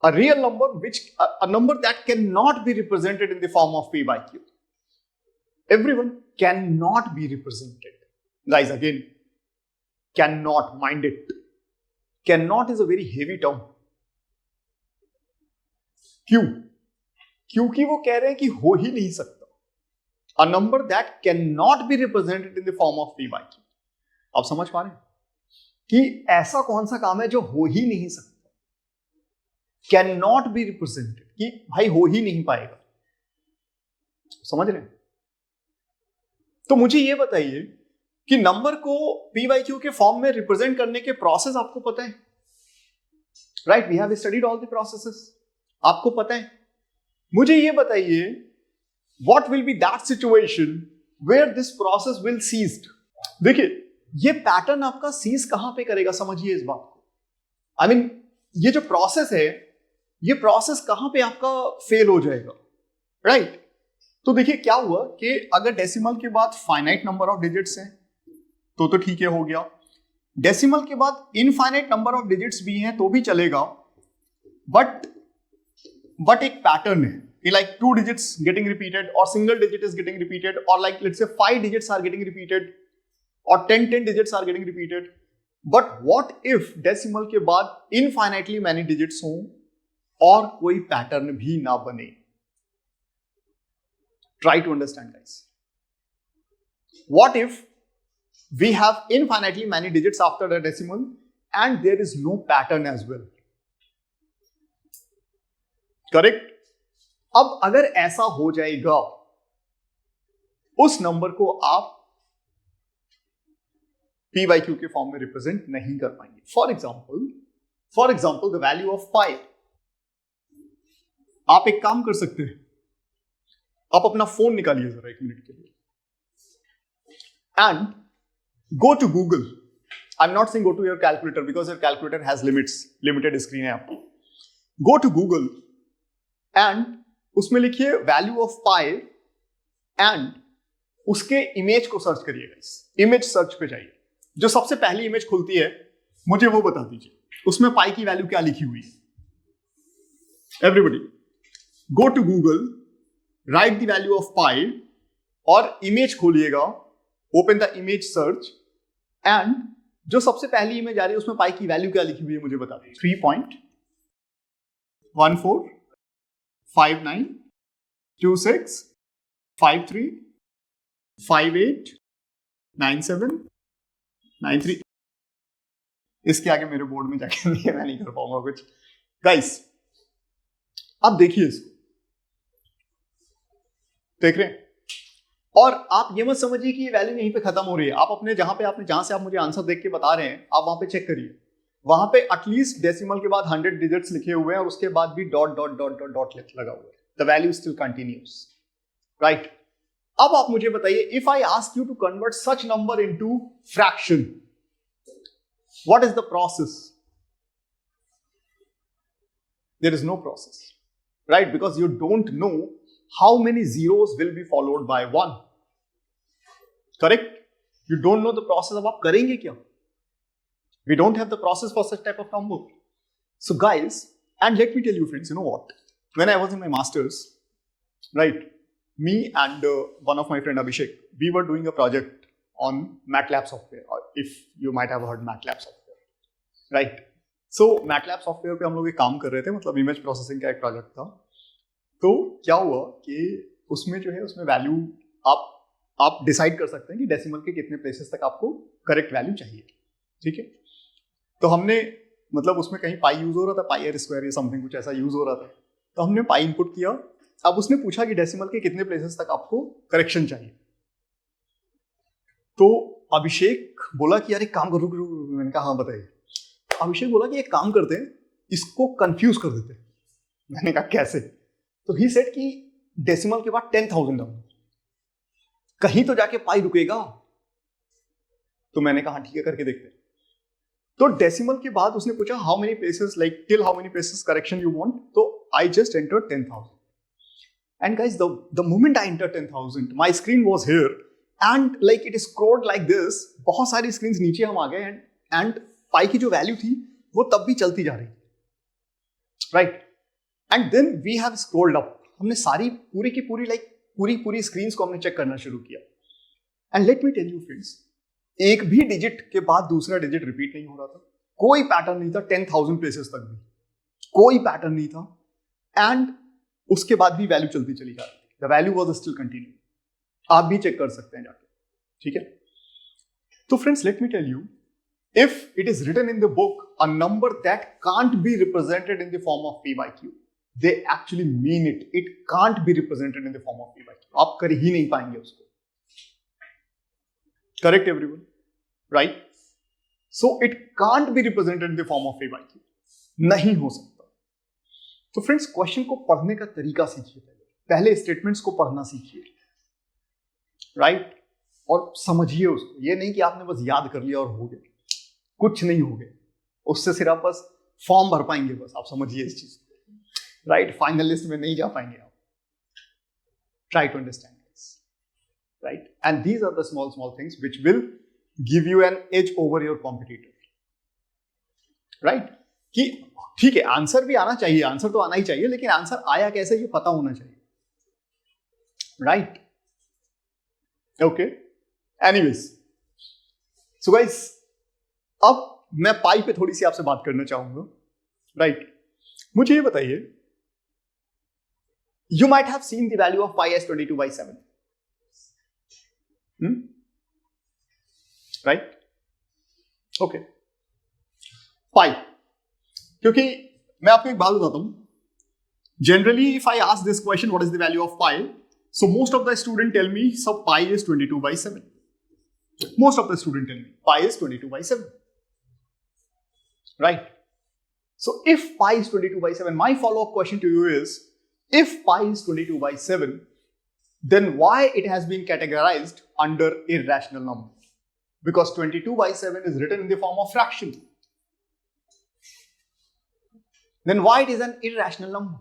a real number, a number that cannot be represented in the form of P by Q. Everyone, cannot be represented. Guys, again, cannot, mind it. Cannot is a very heavy term. क्यों? क्योंकि वो कह रहे हैं कि हो ही नहीं सकता. A number that cannot be represented in the form of P by Q. आप समझ पा रहे हैं कि ऐसा कौन सा काम है जो हो ही नहीं सकता? Cannot be represented, कि भाई हो ही नहीं पाएगा. समझ रहे हैं? तो मुझे ये बताइए कि नंबर को P by Q के फॉर्म में रिप्रेजेंट करने के प्रोसेस आपको पता है? Right, we have studied all the processes. आपको पता है? मुझे ये बताइए, what will be that situation where this process will ceased? देखिए, ये पैटर्न आपका सीज कहां पे करेगा, समझिए इस बात को. आई मीन, ये जो प्रोसेस है, ये प्रोसेस कहां पे आपका फेल हो जाएगा, राइट? तो देखिए क्या हुआ कि अगर डेसिमल के बाद फाइनाइट नंबर ऑफ डिजिट्स हैं तो ठीक है, हो गया. डेसिमल के बाद इनफाइनाइट नंबर ऑफ डिजिट्स भी हैं तो भी चलेगा, बट एक पैटर्न है. Like 2 digits getting repeated, or single digit is getting repeated, or like let's say 5 digits are getting repeated, or 10 digits are getting repeated. But what if decimal के बाद infinitely many digits हों और कोई pattern भी ना बने? Try to understand, guys. What if we have infinitely many digits after the decimal and there is no pattern as well? Correct? अब अगर ऐसा हो जाएगा, उस नंबर को आप P by Q के फॉर्म में रिप्रेजेंट नहीं कर पाएंगे. For example the value of 5. आप एक काम कर सकते हैं, आप अपना फोन निकालिए जरा 1 मिनट के लिए and go to Google. I am not saying go to your calculator because your calculator has limited screen है आपकी. गो टू गूगल एंड उसमें लिखिए वैल्यू ऑफ पाई एंड उसके इमेज को सर्च करिएगा. इमेज सर्च पे जाइए, जो सबसे पहली इमेज खुलती है मुझे वो बता दीजिए, उसमें पाई की वैल्यू क्या लिखी हुई है. Everybody go to Google, write the value of pi और इमेज खोलिएगा, open the image search and जो सबसे पहली इमेज आ रही है उसमें पाई की वैल्यू क्या लिखी हुई है मुझे बता दीजिए. 3.14592653589793. इसके आगे मेरे बोर्ड में जाके मैं नहीं कर पाऊंगा कुछ. गाइस, अब देखिए इसको, देख रहे हैं? और आप ये मत समझिए कि ये वैल्यू यहीं पे खत्म हो रही है. आप अपने जहां से आप मुझे आंसर देख के बता रहे हैं, आप वहां पे चेक करिए. वहां पे एटलीस्ट डेसिमल के बाद 100 डिजिट्स लिखे हुए हैं और उसके बाद भी dot dot dot dot dot लगा हुआ है. The value still continues, right? अब आप मुझे बताइए, if I ask you to convert such number into fraction, what is the process? There is no process, right? Because you don't know how many zeros will be followed by 1? Correct? You don't know the process. अब आप करेंगे क्या? We don't have the process for such type of number. So guys, and let me tell you friends, you know what? When I was in my masters, right, me and one of my friend Abhishek, we were doing a project on MATLAB software. If you might have heard MATLAB software, right? So MATLAB software पे हम लोग एक काम कर रहे थे, मतलब image processing का एक प्रोजेक्ट था. तो क्या हुआ कि उसमें जो है उसमें वैल्यू आप डिसाइड कर सकते हैं कि डेसिमल के कितने प्लेसेस तक आपको करेक्ट वैल्यू चाहिए. ठीक है. तो हमने मतलब उसमें कहीं पाई यूज हो रहा था, पाई आर स्क्वायर या समथिंग कुछ ऐसा यूज हो रहा था. तो हमने पाई इनपुट किया. अब उसने पूछा कि डेसिमल के कितने प्लेसेस तक आपको करेक्शन चाहिए. तो अभिषेक बोला कि यार एक काम करो. मैंने कहा हाँ बताइए. अभिषेक बोला कि एक काम करते हैं, इसको कंफ्यूज कर देते हैं. मैंने कहा कैसे? तो ही सेड कि डेसिमल के बाद 10,000 डाउन, कहीं तो जाके पाई रुकेगा. तो मैंने कहा ठीक है करके देखते हैं. तो डेसिमल के बाद उसने पूछा how many places, like till how many places correction you want. तो I just entered 10,000. And guys the moment I entered 10,000 my screen was here and like it scrolled like this. बहुत सारी screens नीचे हम आ गए and pi की जो value थी वो तब भी चलती जा रही थी. Right. And then we have scrolled up. हमने सारी पूरी की पूरी लाइक पूरी स्क्रीन्स को हमने चेक करना शुरू किया. And let me tell you friends, एक भी डिजिट के बाद दूसरा डिजिट रिपीट नहीं हो रहा था. कोई पैटर्न नहीं था 10,000 प्लेसेस तक भी, कोई पैटर्न नहीं था. एंड उसके बाद भी वैल्यू चलती चली जा रही थी. The value was still continue. आप भी चेक कर सकते हैं जाके. ठीक है. तो friends let me tell you, if it is written in the book a number that can't be represented in the form of p by q, they actually mean it. It can't be represented in the form of p by q. आप कर ही नहीं पाएंगे उसको. Correct everyone? Right? So it can't be represented in the form of p by q. नहीं हो सकता. तो friends question को पढ़ने का तरीका सीखिए. पहले स्टेटमेंट्स को पढ़ना सीखिए. राइट? और समझिए उसको. ये नहीं कि आपने बस याद कर लिया और हो गया. कुछ नहीं हो गया. उससे सिर्फ आप बस फॉर्म भर पाएंगे. बस आप समझिए इस चीज को. राइट? फाइनल लिस्ट में नहीं जा पाएंगे आप. Try to understand this. Right? And these are the small things which will give you an edge over your competitor. Right? कि ठीक है आंसर भी आना चाहिए, आंसर तो आना ही चाहिए, लेकिन आंसर आया कैसे ये पता होना चाहिए. Right? Okay. Anyways, so guys, अब मैं पाई पे थोड़ी सी आपसे बात करना चाहूंगा. राइट? मुझे ये बताइए, you might have seen the value of pi as 22 by 7. Right? Okay. Pi. क्योंकि मैं आपको एक बात बताता हूं. Generally, if I ask this question, what is the value of pi? So most of the student tell me, so pi is 22 by 7. Most of the student tell me pi is 22 by 7. Right? So if pi is 22 by 7, my follow-up question to you is, if pi is 22 by 7, then why it has been categorized under irrational number? Because 22 by 7 is written in the form of fraction. Then why it is an irrational number?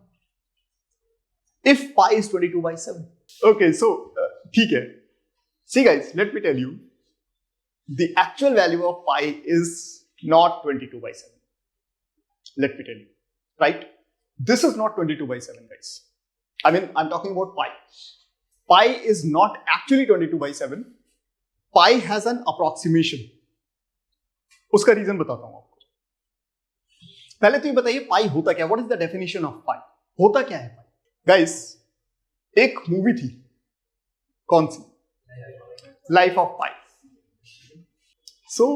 If pi is 22 by 7. Okay, so, ठीक है. See guys, let me tell you, the actual value of pi is not 22 by 7. Let me tell you, right? This is not 22 by 7, guys. I mean, I'm talking about pi. Pi is not actually 22 by 7. Pi has an approximation. उसका reason बताता हूं आपको. पहले तो ये बताइए पाई होता क्या? What is the definition of pi? होता क्या है पाई? Guys, एक मूवी थी. कौन सी? Life of Pi. So,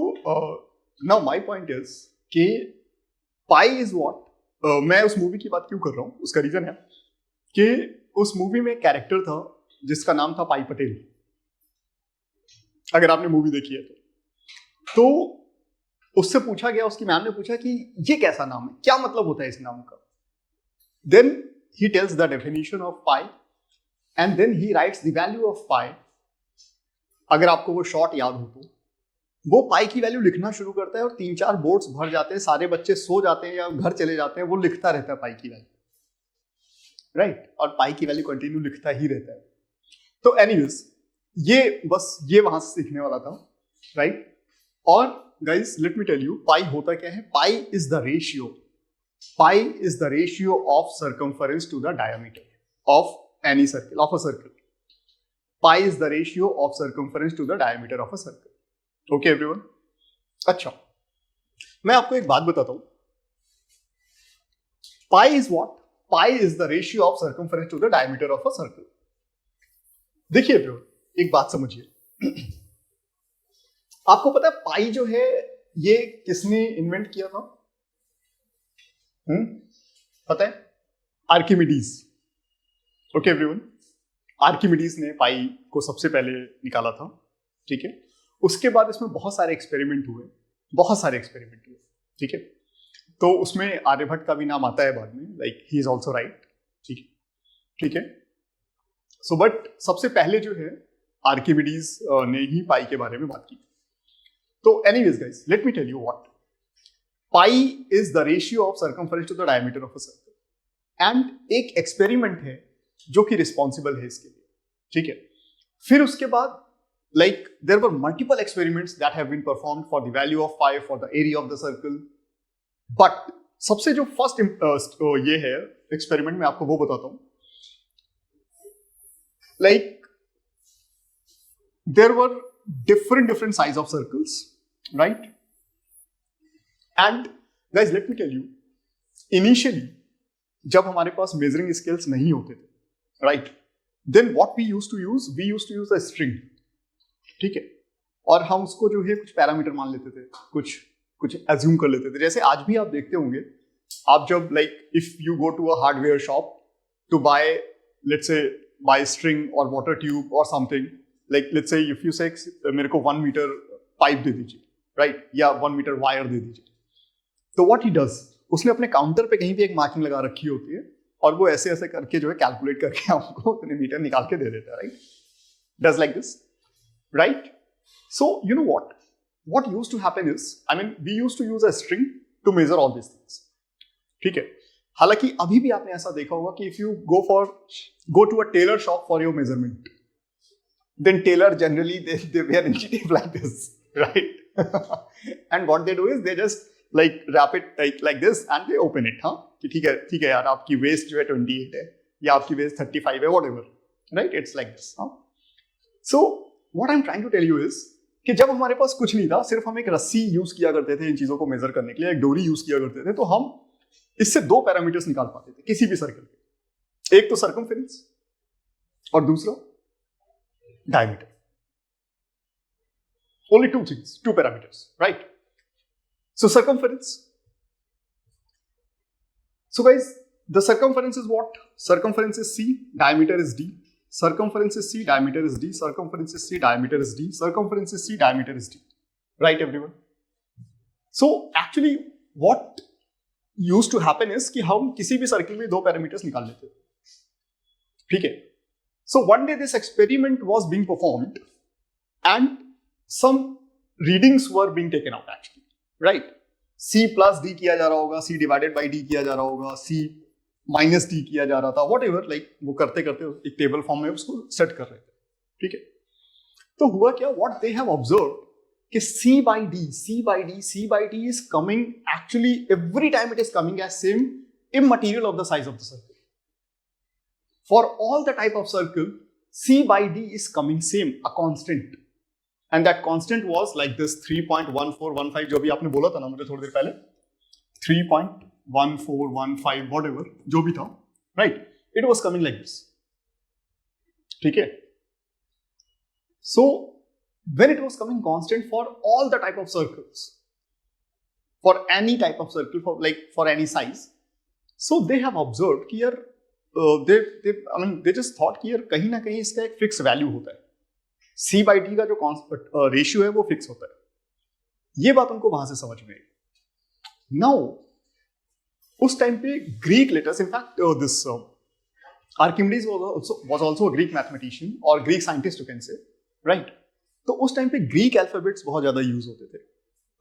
now my point is कि pi is what? मैं उस मूवी की बात क्यों कर रहा हूं? उसका रीजन है कि उस मूवी में कैरेक्टर था जिसका नाम था पाई पटेल. अगर आपने मूवी देखी है तो उससे पूछा गया, उसकी मैम ने पूछा कि ये कैसा नाम है, क्या मतलब होता है इस नाम का. Then he tells the definition of pi and then he writes the value of pi. अगर आपको वो शॉर्ट याद हो तो वो पाई की वैल्यू लिखना शुरू करता है और 3-4 बोर्ड्स भर जाते हैं, सारे बच्चे सो जाते हैं या घर चले जाते हैं, वो लिखता रहता है पाई की वैल्यू. राइट, और पाई की वैल्यू कंटिन्यू लिखता ही रहता है। तो एनीवेज ये वहां से सीखने वाला था, राइट। और guys let me tell you, pi होता क्या है? Pi is the ratio, pi is the ratio of circumference to the diameter of any circle, of a circle. Pi is the ratio of circumference to the diameter of a circle. Okay everyone. अच्छा, मैं आपको एक बात बताता हूं, pi is what? Pi is the ratio of circumference to the diameter of a circle. देखिए everyone, एक बात समझिए, आपको पता है पाई जो है ये किसने इन्वेंट किया था? पता है? आर्किमिडीज। ओके एवरीवन, आर्किमिडीज ने पाई को सबसे पहले निकाला था, ठीक है। उसके बाद इसमें बहुत सारे एक्सपेरिमेंट हुए, ठीक है। तो उसमें आर्यभट्ट का भी नाम आता है बाद में, like he is also right, ठीक है। सो बट सबसे पहले जो है आर्किमिडीज ने ही पाई के बारे में बात की। तो anyways guys, let me tell you what pi is the ratio of circumference to the diameter of a circle. And एक एक्सपेरिमेंट है जो कि रिस्पॉन्सिबल है इसके लिए, ठीक है। फिर उसके बाद like there were multiple experiments that have been performed for the value of pi, for the area of the circle. But सबसे जो फर्स्ट ये है एक्सपेरिमेंट, मैं आपको वो बताता हूं। Like there were different size of circles, right? And guys let me tell you, initially जब हमारे पास measuring scales नहीं होते थे, right, then what we used to use a string, ठीक है। और हम उसको जो है कुछ पैरामीटर मान लेते थे, कुछ assume कर लेते थे। जैसे आज भी आप देखते होंगे, आप जब like if you go to a hardware shop to buy, let's say buy string or water tube or something, like let's say if you say मेरे को 1 मीटर पाइप दे दीजिए, राइट, या 1 मीटर वायर दे दीजिए, तो व्हाट ही डज, उसने अपने counter पे कहीं भी एक मार्किंग लगा रखी होती है और वो ऐसे ऐसे करके जो है कैलकुलेट करके आपको उतने मीटर निकाल के दे देता है, right. Does like this, right. So you know what used to happen is, I mean we used to use a string to measure all this things, ठीक है। हालांकि अभी भी आपने ऐसा देखा होगा कि if you go to a tailor shop for your measurement, then tailor generally they wear inch tape like this, right? And what they do is they just like wrap it like this and they open it, हाँ, कि ठीक है यार, आपकी waist जो है 28 है या आपकी waist 35 है, whatever, right? It's like this, हाँ। So what I'm trying to tell you is कि जब हमारे पास कुछ नहीं था, सिर्फ हम एक रस्सी यूज किया करते थे इन चीजों को मेजर करने के लिए, एक डोरी यूज किया करते थे, तो हम इससे 2 पैरामीटर्स निकाल पाते थे किसी भी सर्कल के। एक तो सर्कमफेरेंस और दूसरा diameter. Only 2 things, 2 parameters, right? So circumference. So guys, the circumference is what? Circumference is C, diameter is D. Circumference is C, diameter is D. Circumference is C, diameter is D. Circumference is C, diameter is D. Right, everyone? So actually, what used to happen is कि हम किसी भी circle में 2 parameters निकाल लेते हैं, ठीक है। So one day this experiment was being performed and some readings were being taken out actually, right? C plus D किया जा रहा होगा, C divided by D किया जा रहा होगा, C minus D किया जा रहा था, whatever, like वो करते करते एक टेबल फॉर्म में उसको सेट कर रहे थे, ठीक है। तो हुआ क्या, what they have observed कि C by D is coming actually every time it is coming as same immaterial of the size of the circle. For all the type of circle, C by D is coming same, a constant. And that constant was like this 3.1415, जो भी आपने बोला था ना मुझे थोड़ी देर पहले, 3.1415 whatever, जो भी था, right? It was coming like this. ठीक है? So, when it was coming constant for all the type of circles, for any type of circle, for any size, so they have observed कि यार they just thought कि यार कहीं ना कहीं इसका एक फिक्स वैल्यू होता है, C by D का जो रेशियो है वो फिक्स होता है। ये बात उनको वहां से समझ में आई। नाउ उस टाइम पे Greek letters, in fact this Archimedes was also a Greek mathematician और Greek scientist you can say, right. तो उस टाइम पे ग्रीक अल्फाबेट्स बहुत ज्यादा यूज होते थे,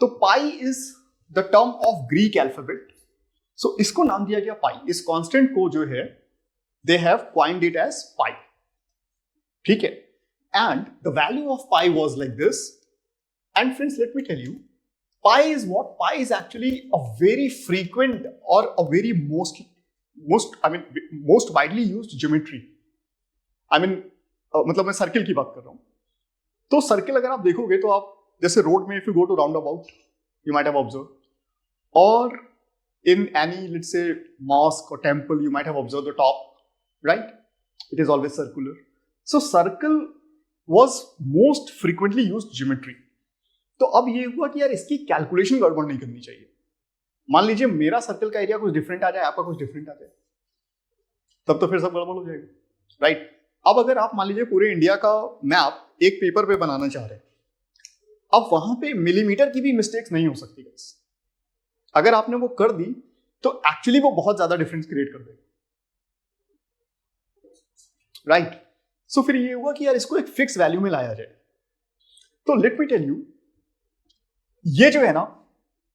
तो pi is the term of Greek alphabet, so इसको नाम दिया गया पाई। इस कांस्टेंट को जो है they have coined it as pi. ठीक है, and the value of pi was like this. And friends, let me tell you, pi is what? Pi is actually a very frequent or a very most widely used geometry. मतलब मैं circle की बात कर रहा हूं. तो circle अगर आप देखोगे तो आप जैसे रोड में, if you go to roundabout, you might have observed, or in any, let's say, mosque or temple, you might have observed the top, right? It is always circular. So circle was most frequently used geometry. तो अब ये हुआ कि यार इसकी calculation गड़बड़ नहीं करनी चाहिए. मान लीजिए मेरा सर्कल का एरिया कुछ डिफरेंट आ जाए, आपका कुछ डिफरेंट आ जाए, तब तो फिर सब गड़बड़ हो जाएगा, राइट? अब अगर आप मान लीजिए पूरे इंडिया का मैप एक पेपर पे बनाना चाह रहे हैं, अब वहां पे मिलीमीटर की भी मिस्टेक्स नहीं हो सकती. अगर आपने वो कर दी तो एक्चुअली वो बहुत ज्यादा डिफरेंस क्रिएट कर देगा, राइट? सो फिर ये हुआ कि यार इसको एक फिक्स वैल्यू में लाया जाए. तो लेट मी टेल यू, ये जो है ना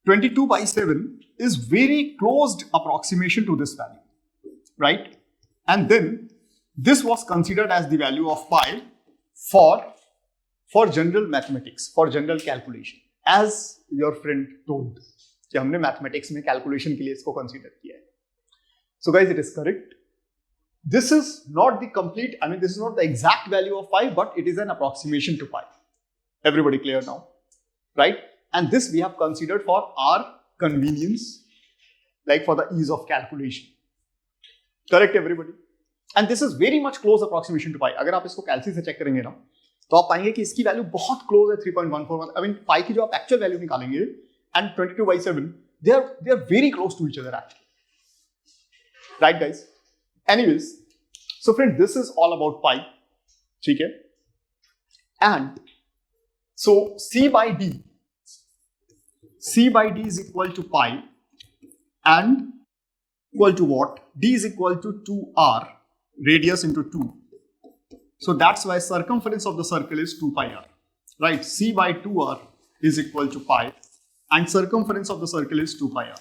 22/7 is very closed approximation to this value, right? And then this was considered as the value of pi for general mathematics, for general calculation, as your friend told कि हमने mathematics में calculation के लिए इसको कंसीडर किया है. So guys, it is correct. This is not the complete, this is not the exact value of pi, but it is an approximation to pi. Everybody clear now, right? And this we have considered for our convenience, like for the ease of calculation. Correct everybody? And this is very much close approximation to pi. अगर आप इसको कैलसी से check करेंगे ना, तो आप पाएंगे कि इसकी वैल्यू बहुत क्लोज है 3.141. पाई की जो आप एक्चुअल वैल्यू निकालेंगे and 22/7, they are very close to each other actually, right guys? Anyways, so friend, this is all about pi, ठीक है? And so C by D is equal to pi, and equal to what? D is equal to 2r, radius into 2. So that's why circumference of the circle is 2 pi r, right? C by 2r is equal to pi, and circumference of the circle is 2 pi r.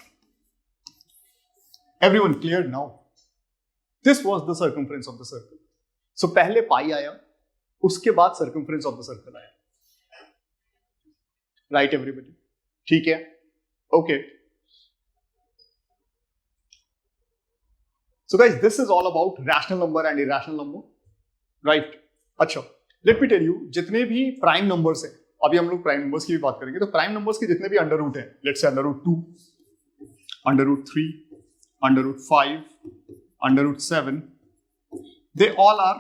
Everyone clear now? This was the circumference of the circle. So पहले pi आया, उसके बाद circumference of the circle आया. Right everybody? ठीक है? Okay. So guys, this is all about rational number and irrational number, right? अच्छा, let me tell you, जितने भी prime numbers हैं, अभी हम लोग प्राइम नंबर्स की भी बात करेंगे, तो प्राइम नंबर्स के जितने भी अंडर रूट हैं, let's say √2, √3, √5, √7, they all are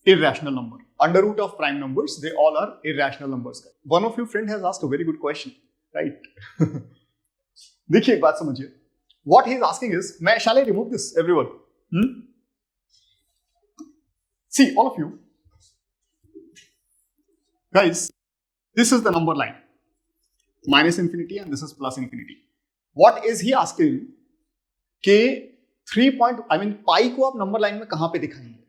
irrational number. Under root of prime numbers, they all are irrational numbers. One of your friend has asked a very good question, right? देखिए एक बात समझिए. What he is asking is, shall I remove this, everyone? See, all of you guys, this is the number line, minus infinity, and this is plus infinity. What is he asking? कि पाई को आप number line में कहां पे दिखाएंगे?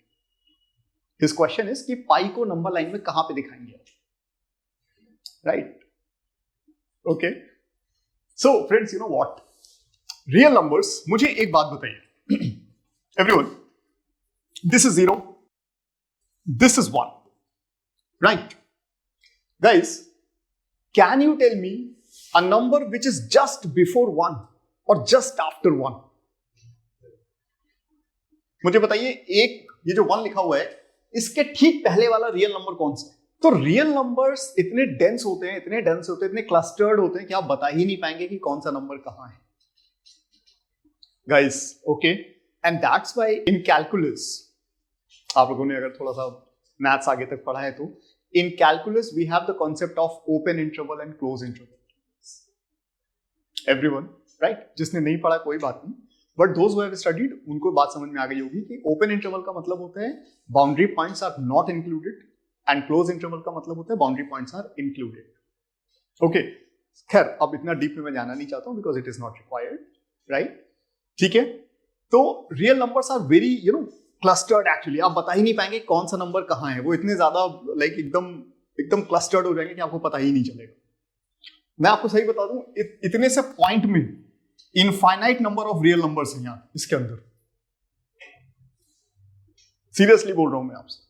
His question is कि पाई को number line में कहां पे दिखाएंगे? Right? Okay. So friends, you know what? Real numbers, मुझे एक बात बताइए. Everyone, this is 0, this is 1, right? Guys, can you tell me a number which is just before 1 or just after 1? मुझे बताइए, एक ये जो 1 लिखा हुआ है, इसके ठीक पहले वाला रियल नंबर कौन सा है? तो रियल नंबर्स इतने डेंस होते हैं, इतने क्लस्टर्ड होते हैं कि आप बता ही नहीं पाएंगे कि कौन सा नंबर कहां है. Guys, okay? And that's why in calculus, आप लोगों ने अगर थोड़ा सा मैथ्स आगे तक पढ़ा है तो in calculus we have the concept of open interval and close interval. Everyone, right? जिसने नहीं पढ़ा कोई बात नहीं, but those who have studied उनको बात समझ में आ गई होगी कि open interval का मतलब होता है boundary points are not included, and close interval का मतलब होता है boundary points are included. Okay, खैर अब इतना डीप में मैं जाना नहीं चाहता हूँ because it is not required, right? ठीक है? तो real numbers are very, clustered actually. आप बता ही नहीं पाएंगे कौन सा नंबर कहां है. वो इतने ज्यादा एकदम क्लस्टर्ड हो जाएंगे कि आपको पता ही नहीं चलेगा. मैं आपको सही बता दूं, इतने से पॉइंट में infinite number of real numbers हैं यहाँ इसके अंदर. सीरियसली बोल रहा हूं मैं आपसे,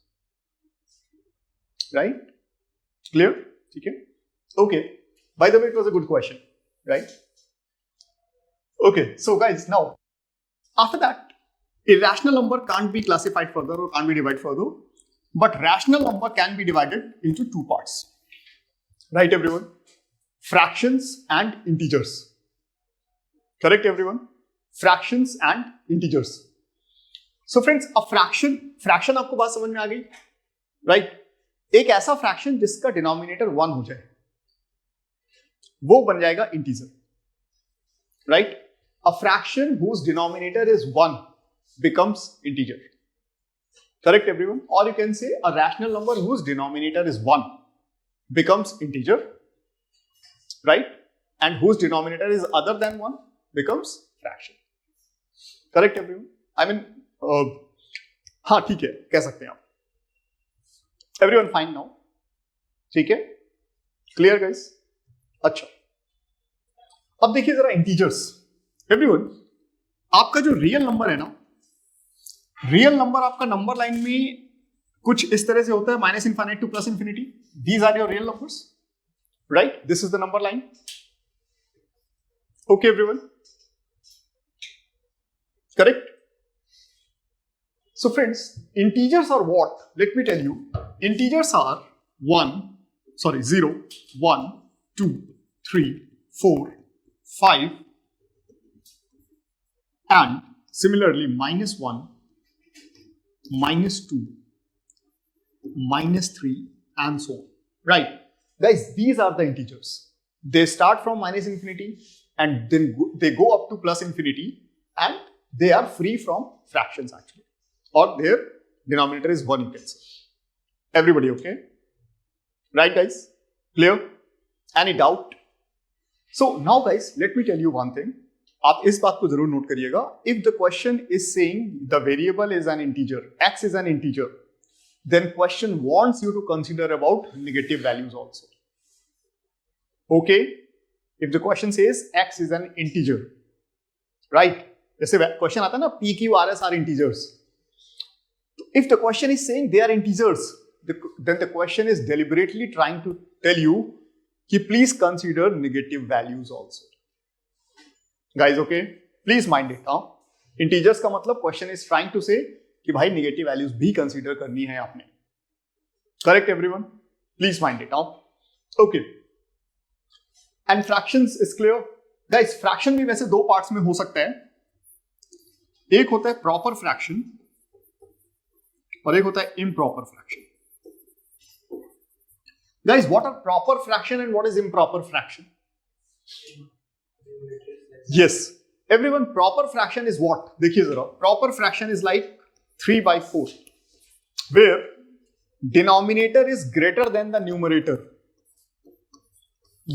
राइट? क्लियर? ठीक है, okay. By the way, it was a good question, right? Okay, so guys, now after that, irrational number can't be classified further or can't be divided further, but rational number can be divided into two parts, right everyone? Fractions and integers. Correct everyone? Fractions and integers. So friends, a fraction आपको बात समझ में आ गई, right? एक ऐसा fraction जिसका denominator 1 हो जाए वो बन जाएगा integer, right? A fraction whose denominator is 1 becomes integer. Correct everyone? Or you can say a rational number whose denominator is 1 becomes integer, right? And whose denominator is other than 1 becomes fraction. Correct everyone? I mean, हाँ ठीक है, कह सकते हैं आप. Everyone fine now? ठीक है? Clear guys? अच्छा, अब देखिए जरा इंटीजर्स. एवरीवन, आपका जो रियल नंबर है ना, रियल नंबर आपका नंबर लाइन में कुछ इस तरह से होता है, minus infinity to plus infinity. These are your real numbers, right? This is the number line. Okay everyone, correct? So friends, integers are what? Let me tell you. Integers are 0, 1, 2, 3, 4, 5 and similarly -1, -2, -3 and so on, right? Guys, these are the integers. They start from minus infinity and then they go up to plus infinity, and they are free from fractions actually, or their denominator is 1, you can say. Everybody okay? Right guys? Clear? Any doubt? So now guys, let me tell you one thing. आप इस बात को जरूर note करिएगा. If the question is saying the variable is an integer, x is an integer, then question wants you to consider about negative values also. Okay, if the question says x is an integer, right? जैसे question आता है ना, p q r s are integers. If the question is saying they are integers, then the question is deliberately trying to tell you कि please consider negative values also. Guys, okay? Please mind it. Integers का मतलब question is trying to say कि भाई negative values भी consider करनी है आपने. Correct everyone? Please mind it. Okay. And fractions is clear. Guys, fraction भी वैसे दो parts में हो सकता है. एक होता है proper fraction और एक होता है improper fraction. Guys, what are proper fraction and what is improper fraction? Yes, everyone, proper fraction is what? देखिए जरा, proper fraction is like 3/4, where denominator is greater than the numerator.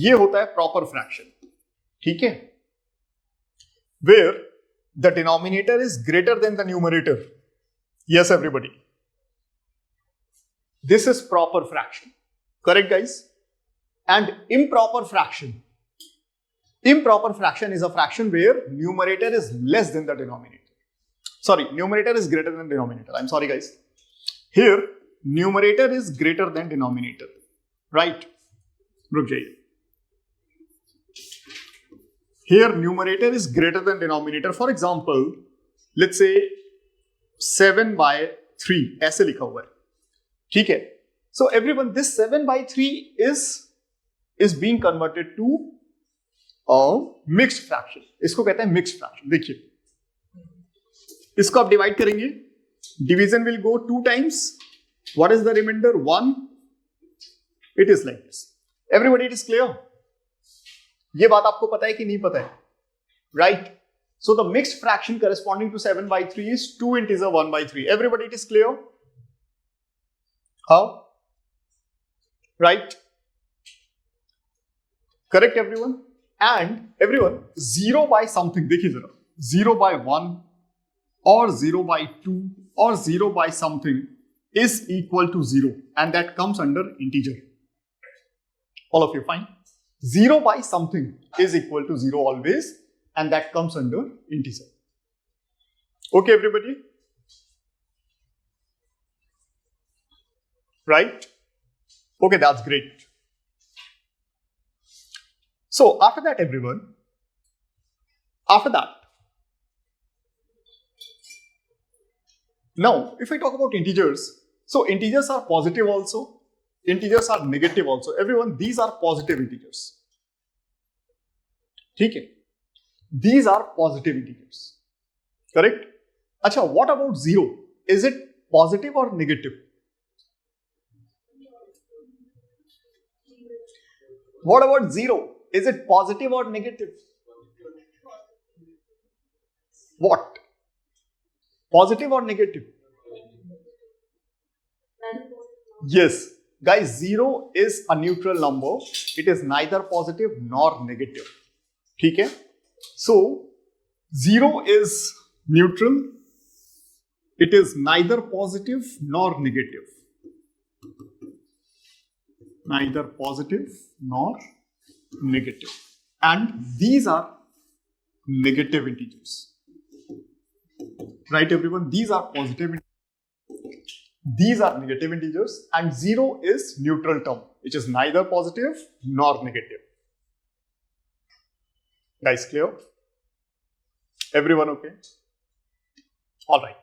ये होता है proper fraction, ठीक है? Where the denominator is greater than the numerator. Yes, everybody. This is proper fraction. Correct, guys? And improper fraction. Improper fraction is a fraction where numerator is less than the denominator. Sorry, numerator is greater than denominator. I'm sorry guys. Here, numerator is greater than denominator. Right? रुक जाइए. Here, numerator is greater than denominator. For example, let's say 7/3 ऐसे लिखा हुआ है. ठीक है? So everyone, this 7/3 is being converted to mixed fraction. इसको कहते हैं मिक्स्ड फ्रैक्शन. देखिए, इसको आप डिवाइड करेंगे, division will go 2 times. What is the remainder? 1. It is like this. Everybody, it is clear? ये बात आपको पता है कि नहीं पता है? Right? So the mixed fraction corresponding to 7/3 is 2 integer 1/3. Everybody, it is clear? How? Right? Correct everyone? And everyone, 0 by something, देखिए जरा, 0/1 or 0/2 or 0 by something is equal to 0, and that comes under integer. All of you fine? 0 by something is equal to 0 always, and that comes under integer. Okay everybody? right? Okay, that's great. So after that, everyone, after that, now if I talk about integers, so integers are positive also, integers are negative also. Everyone, these are positive integers. ठीक है, these are positive integers, correct? अच्छा, what about zero? Is it positive or negative? What about zero? Is it positive or negative? What? Positive or negative? Yes, guys, zero is a neutral number. It is neither positive nor negative. ठीक है? So zero is neutral. It is neither positive nor negative. Neither positive nor negative. And these are negative integers. Right, everyone? These are positive integers. These are negative integers. And zero is neutral term, which is neither positive nor negative. Guys, clear? Everyone okay? All right.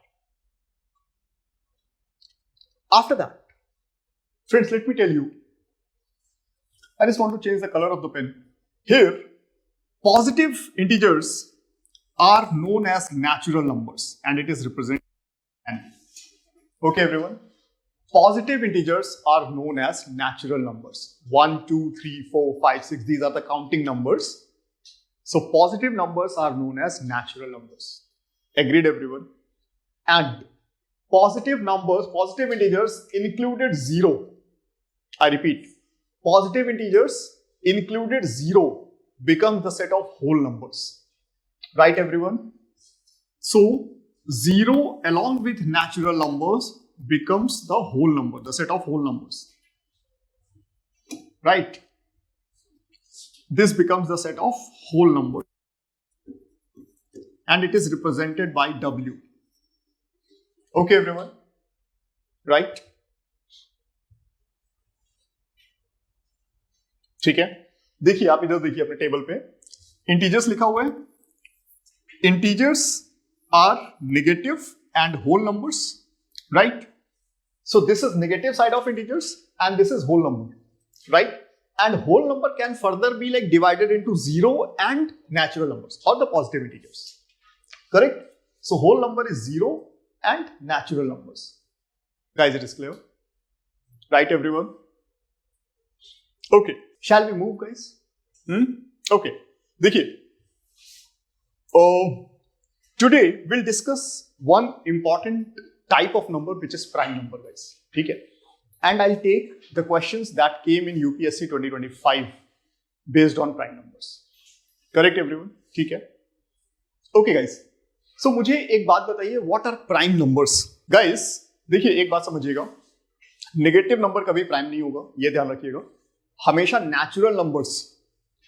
After that, friends, let me tell you, I just want to change the color of the pen. Here, positive integers are known as natural numbers and it is represented. Okay, everyone? Positive integers are known as natural numbers. 1, 2, 3, 4, 5, 6. These are the counting numbers. So positive numbers are known as natural numbers. Agreed, everyone? And positive numbers, positive integers included zero. I repeat, positive integers included zero becomes the set of whole numbers. Right, everyone? So zero along with natural numbers becomes the whole number, the set of whole numbers. Right? This becomes the set of whole numbers. And it is represented by W. Okay, everyone? Right? ठीक है, देखिए आप इधर देखिए अपने table पे integers लिखा हुआ है. Integers are negative and whole numbers, right? So this is negative side of integers and this is whole number, right? And whole number can further be like divided into zero and natural numbers or the positive integers, correct? So whole number is zero and natural numbers. Guys, it is clear, right, everyone? Okay, shall we move, guys? Okay, देखिए, today we'll discuss one important type of number which is prime number, guys. ठीक है? And I'll take the questions that came in UPSC 2025 based on prime numbers. Correct, everyone? ठीक है? Okay, guys. So मुझे एक बात बताइए, what are prime numbers? Guys, देखिए एक बात समझिएगा, नेगेटिव नंबर कभी प्राइम नहीं होगा, ये ध्यान रखिएगा. हमेशा नेचुरल नंबर्स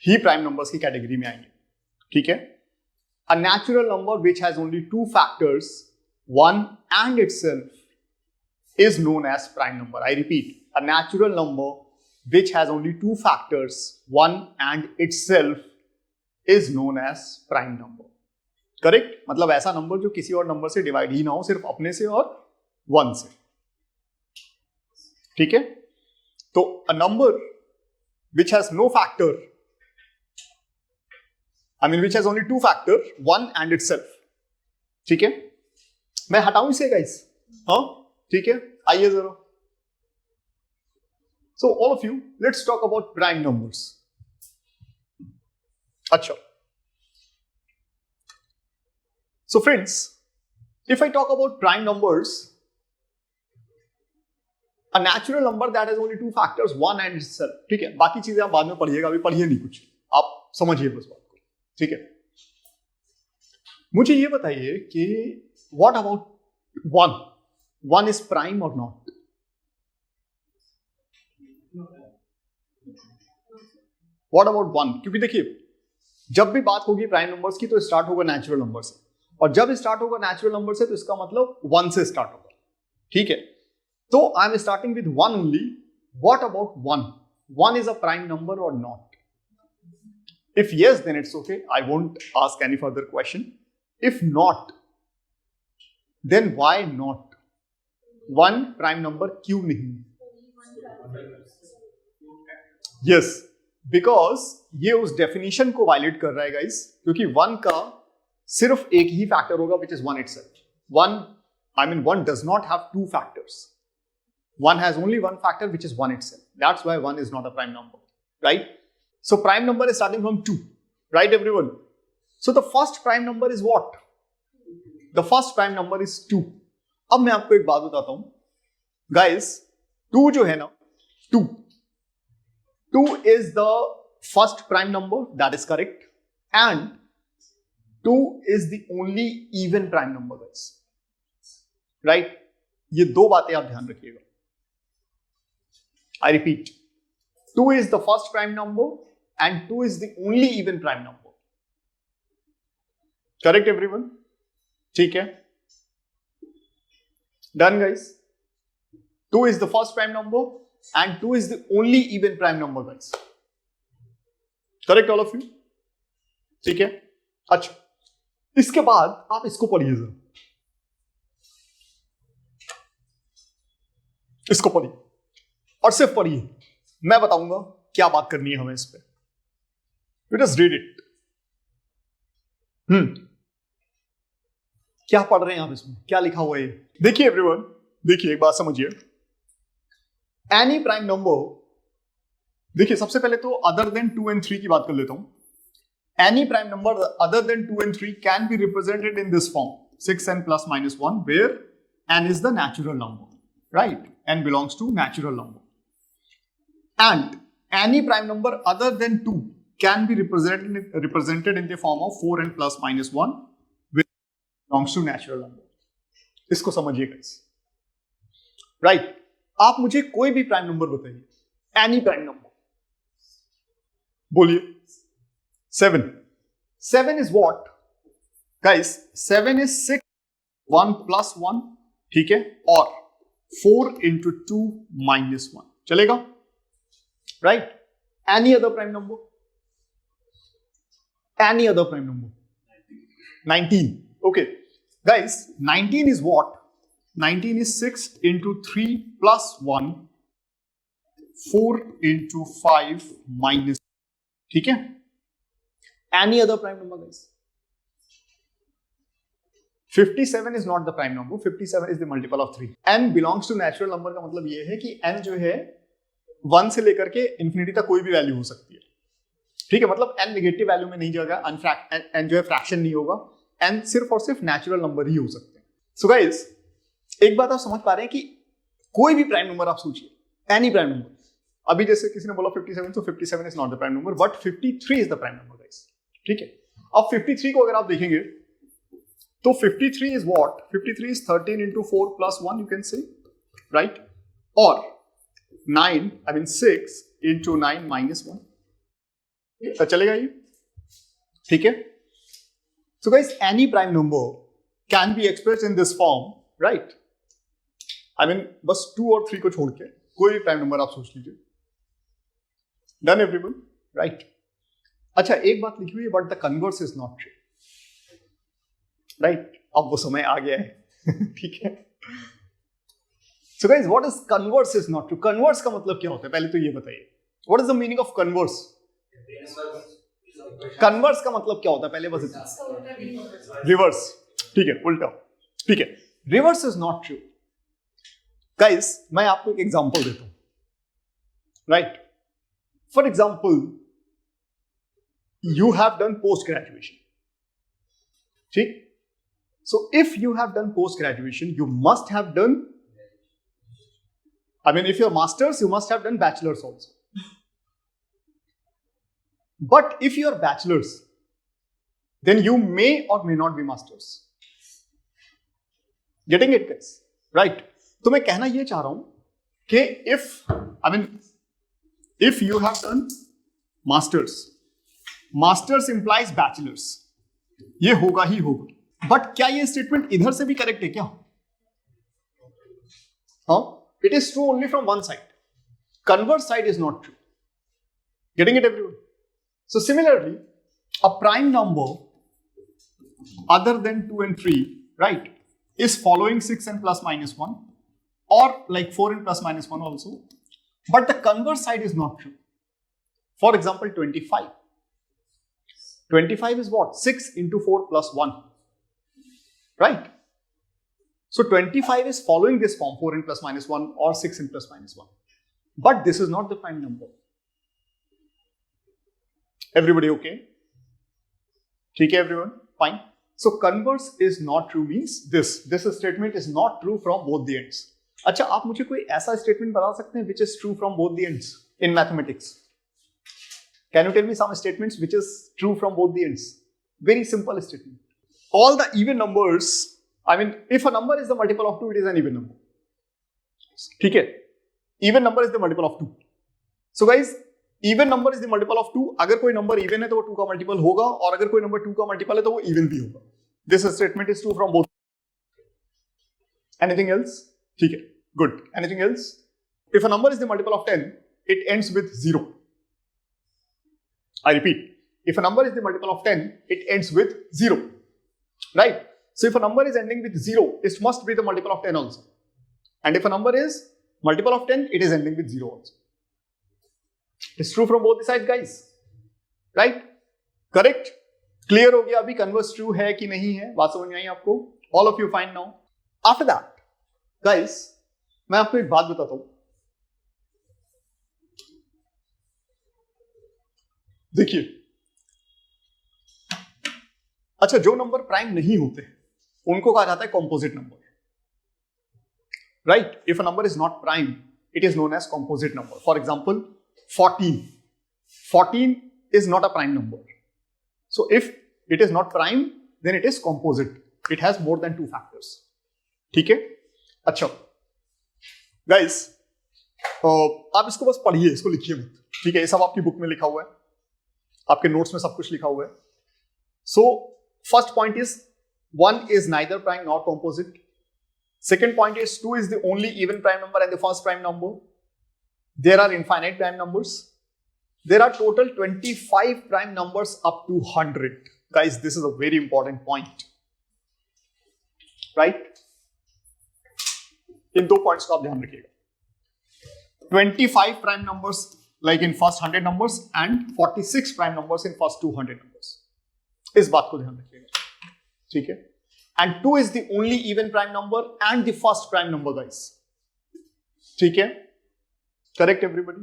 ही प्राइम नंबर्स की कैटेगरी में आएंगे. ठीक है? A natural number which has only two factors, one and itself, is known as prime number. I repeat, a natural number which has only two factors, one and itself, is known as prime number. Correct? मतलब ऐसा number जो किसी और number से divide ही ना हो, सिर्फ अपने से और वन से. ठीक है? तो a number which has no factor, which has only two factor, one and itself. ठीक है? मैं हटाऊं इसे गाइस? हाँ, ठीक है, आइए जरा. So all of you, let's talk about prime numbers. अच्छा. So friends, if I talk about prime numbers, a natural number that has only two factors, one and itself. ठीक है, बाकी चीजें आप बाद में पढ़िएगा, अभी पढ़िए नहीं कुछ, आप समझिए बस बात को. ठीक है? मुझे ये बताइए कि what about one? One is prime or not? What about one? क्योंकि देखिए, जब भी बात होगी प्राइम नंबर्स की तो स्टार्ट होगा नेचुरल नंबर से, और जब स्टार्ट होगा नेचुरल नंबर से तो इसका मतलब वन से स्टार्ट होगा. ठीक है? तो I am starting with 1 only. What about 1? 1 is a prime number or not? If yes, then it's okay. I won't ask any further question. If not, then why not? 1 prime number क्यों नहीं? Yes, because ये उस definition को violate कर रहा है guys, क्योंकि 1 का सिर्फ एक ही factor होगा which is 1 itself. 1 does not have two factors. 1 has only one factor which is 1 itself. That's why 1 is not a prime number, right? So prime number is starting from 2, right everyone? So the first prime number is what? The first prime number is 2. अब मैं आपको एक बात बताता हूं. Guys, 2 जो है ना, 2 is the first prime number, that is correct. And 2 is the only even prime number, guys. Right? ये दो बातें आप ध्यान रखिएगा. I repeat, 2 is the first prime number and 2 is the only even prime number. Correct everyone? ठीक है? Done guys? 2 is the first prime number and 2 is the only even prime number guys. Correct all of you? ठीक है? अच्छा, इसके बाद आप इसको पढ़िए जरा. इसको पढ़िए और सिर्फ पढ़िए. मैं बताऊंगा क्या बात करनी है हमें इस पे. You just read it. क्या पढ़ रहे हैं आप इसमें? क्या लिखा हुआ है? देखिए एवरीवन, देखिए एक बात समझिए. एनी प्राइम नंबर, देखिए सबसे पहले तो अदर देन 2 and 3 की बात कर लेता हूं. Any prime number other than 2 and 3 can be represented in this form 6n plus minus 1 where n is the natural number, right? n belongs to natural number. And any prime number other than 2 can be represented in the form of 4n plus minus 1 which belongs to natural number. इसको समझिए guys. Right? आप मुझे कोई भी prime number बताइए. Any prime number. बोलिए. 7. 7 is what? Guys, 7 is 6, 1 plus 1, ठीक है? और 4 into 2 minus 1. चलेगा? Right? Any other prime number? Any other prime number? 19. Okay. Guys, 19 is what? 19 is 6 into 3 plus 1, 4 into 5 minus. ठीक है? Any other prime number, guys? 57 is not the prime number. 57 is the multiple of 3. n belongs to natural number का मतलब ये है कि n जो है 1 से लेकर के इंफिनिटी तक कोई भी वैल्यू हो सकती है. ठीक है? मतलब n नेगेटिव वैल्यू में नहीं जाएगा, n जो है फ्रैक्शन नहीं होगा. n सिर्फ और सिर्फ नेचुरल नंबर ही हो सकते हैं. सो गाइस, एक बात आप समझ पा रहे हैं कि कोई भी प्राइम नंबर आप सोचिए, एनी प्राइम नंबर. अभी जैसे किसी ने बोला 57, तो 57 is not the prime number, but 53 is the prime number guys. ठीक है? अब 53 को अगर आप देखेंगे तो 53 is what? 53 is 13 into 4 plus 1, you can say, right? Or 9, I mean 6 into 9 minus 1. तो चलेगा ये? ठीक है? So guys, any prime number can be expressed in this form, right? I mean, बस 2 और 3 को छोड़ के कोई भी प्राइम नंबर आप सोच लीजिए. Done everyone, right? अच्छा, एक बात लिखी हुई है, but the converse is not true. Right? अब वो समय आ गया है. ठीक है? So guys, what is converse is not true? Converse का मतलब क्या होता है? पहले तो ये बताइए. What is the meaning of converse? Converse का मतलब क्या होता है? पहले बस रिवर्स. ठीक है? उल्टा. ठीक है? Reverse is not true. Guys, मैं आपको एक एग्जांपल देता हूं. Right? For example, you have done post graduation. ठीक? So if you have done post graduation, you must have done, I mean, if you're masters, you must have done bachelors also. But if you're bachelors, then you may or may not be masters. Getting it, guys? Right? तो मैं कहना ये चाह रहा हूं कि if you have done masters implies bachelors. ये होगा ही होगा. बट क्या ये स्टेटमेंट इधर से भी करेक्ट है क्या? हाँ, it is true only from one side. Converse side is not true. Getting it, everyone? So similarly, a prime number other than 2 and 3, right, is following 6 and plus minus 1, or like 4 and plus minus 1 also, but the converse side is not true. For example, 25. 25 is what? 6 into 4 plus 1, right? So 25 is following this form, 4 and plus minus 1 or 6 and plus minus 1. But this is not the prime number. Everybody okay? Okay, everyone? Fine. So converse is not true means this statement is not true from both the ends. अच्छा, आप मुझे कोई ऐसा statement बता सकते हैं which is true from both the ends in mathematics? Can you tell me some statements which is true from both the ends? Very simple statement. All the even numbers, I mean, if a number is the multiple of 2, it is an even number. ठीक है? Even number is the multiple of 2. So guys, even number is the multiple of 2. अगर कोई number even है तो वो 2 का multiple होगा, और अगर कोई number 2 का multiple है तो वो even भी होगा. This statement is true from both. Anything else? ठीक है. Good. Anything else? If a number is the multiple of 10, it ends with 0. I repeat. If a number is the multiple of 10, it ends with 0. Right? So if a number is ending with 0, it must be the multiple of 10 also. And if a number is multiple of 10, it is ending with 0 also. It's true from both the sides, guys. Right? Correct? Clear हो गया अभी converse true है कि नहीं है? बात समझ में आई आपको? All of you fine now? After that, guys, मैं आपको एक बात बताता हूं. देखिए, अच्छा, जो नंबर प्राइम नहीं होते उनको कहा जाता है composite number. Right? If a number is not prime, it is known as composite number. For example 14 is not a prime number. So if it is not prime, then it is composite. It has more than 2 factors. ठीक है? अच्छा guys, आप इसको बस पढ़िए, इसको लिखिए मत. ठीक है? ये सब आपकी बुक में लिखा हुआ है, आपके नोट्स में सब कुछ लिखा हुआ है. So first point is 1 is neither prime nor composite. Second point is 2 is the only even prime number and the first prime number. There are infinite prime numbers. There are total 25 prime numbers up to 100. Guys, this is a very important point. Right? In 2 points को आप ध्यान रखिएगा. 25 prime numbers like in first 100 numbers and 46 prime numbers in first 200 numbers. इस बात को ध्यान रखिएगा. ठीक है? And 2 is the only even prime number and the first prime number, guys. ठीक है? Correct, everybody?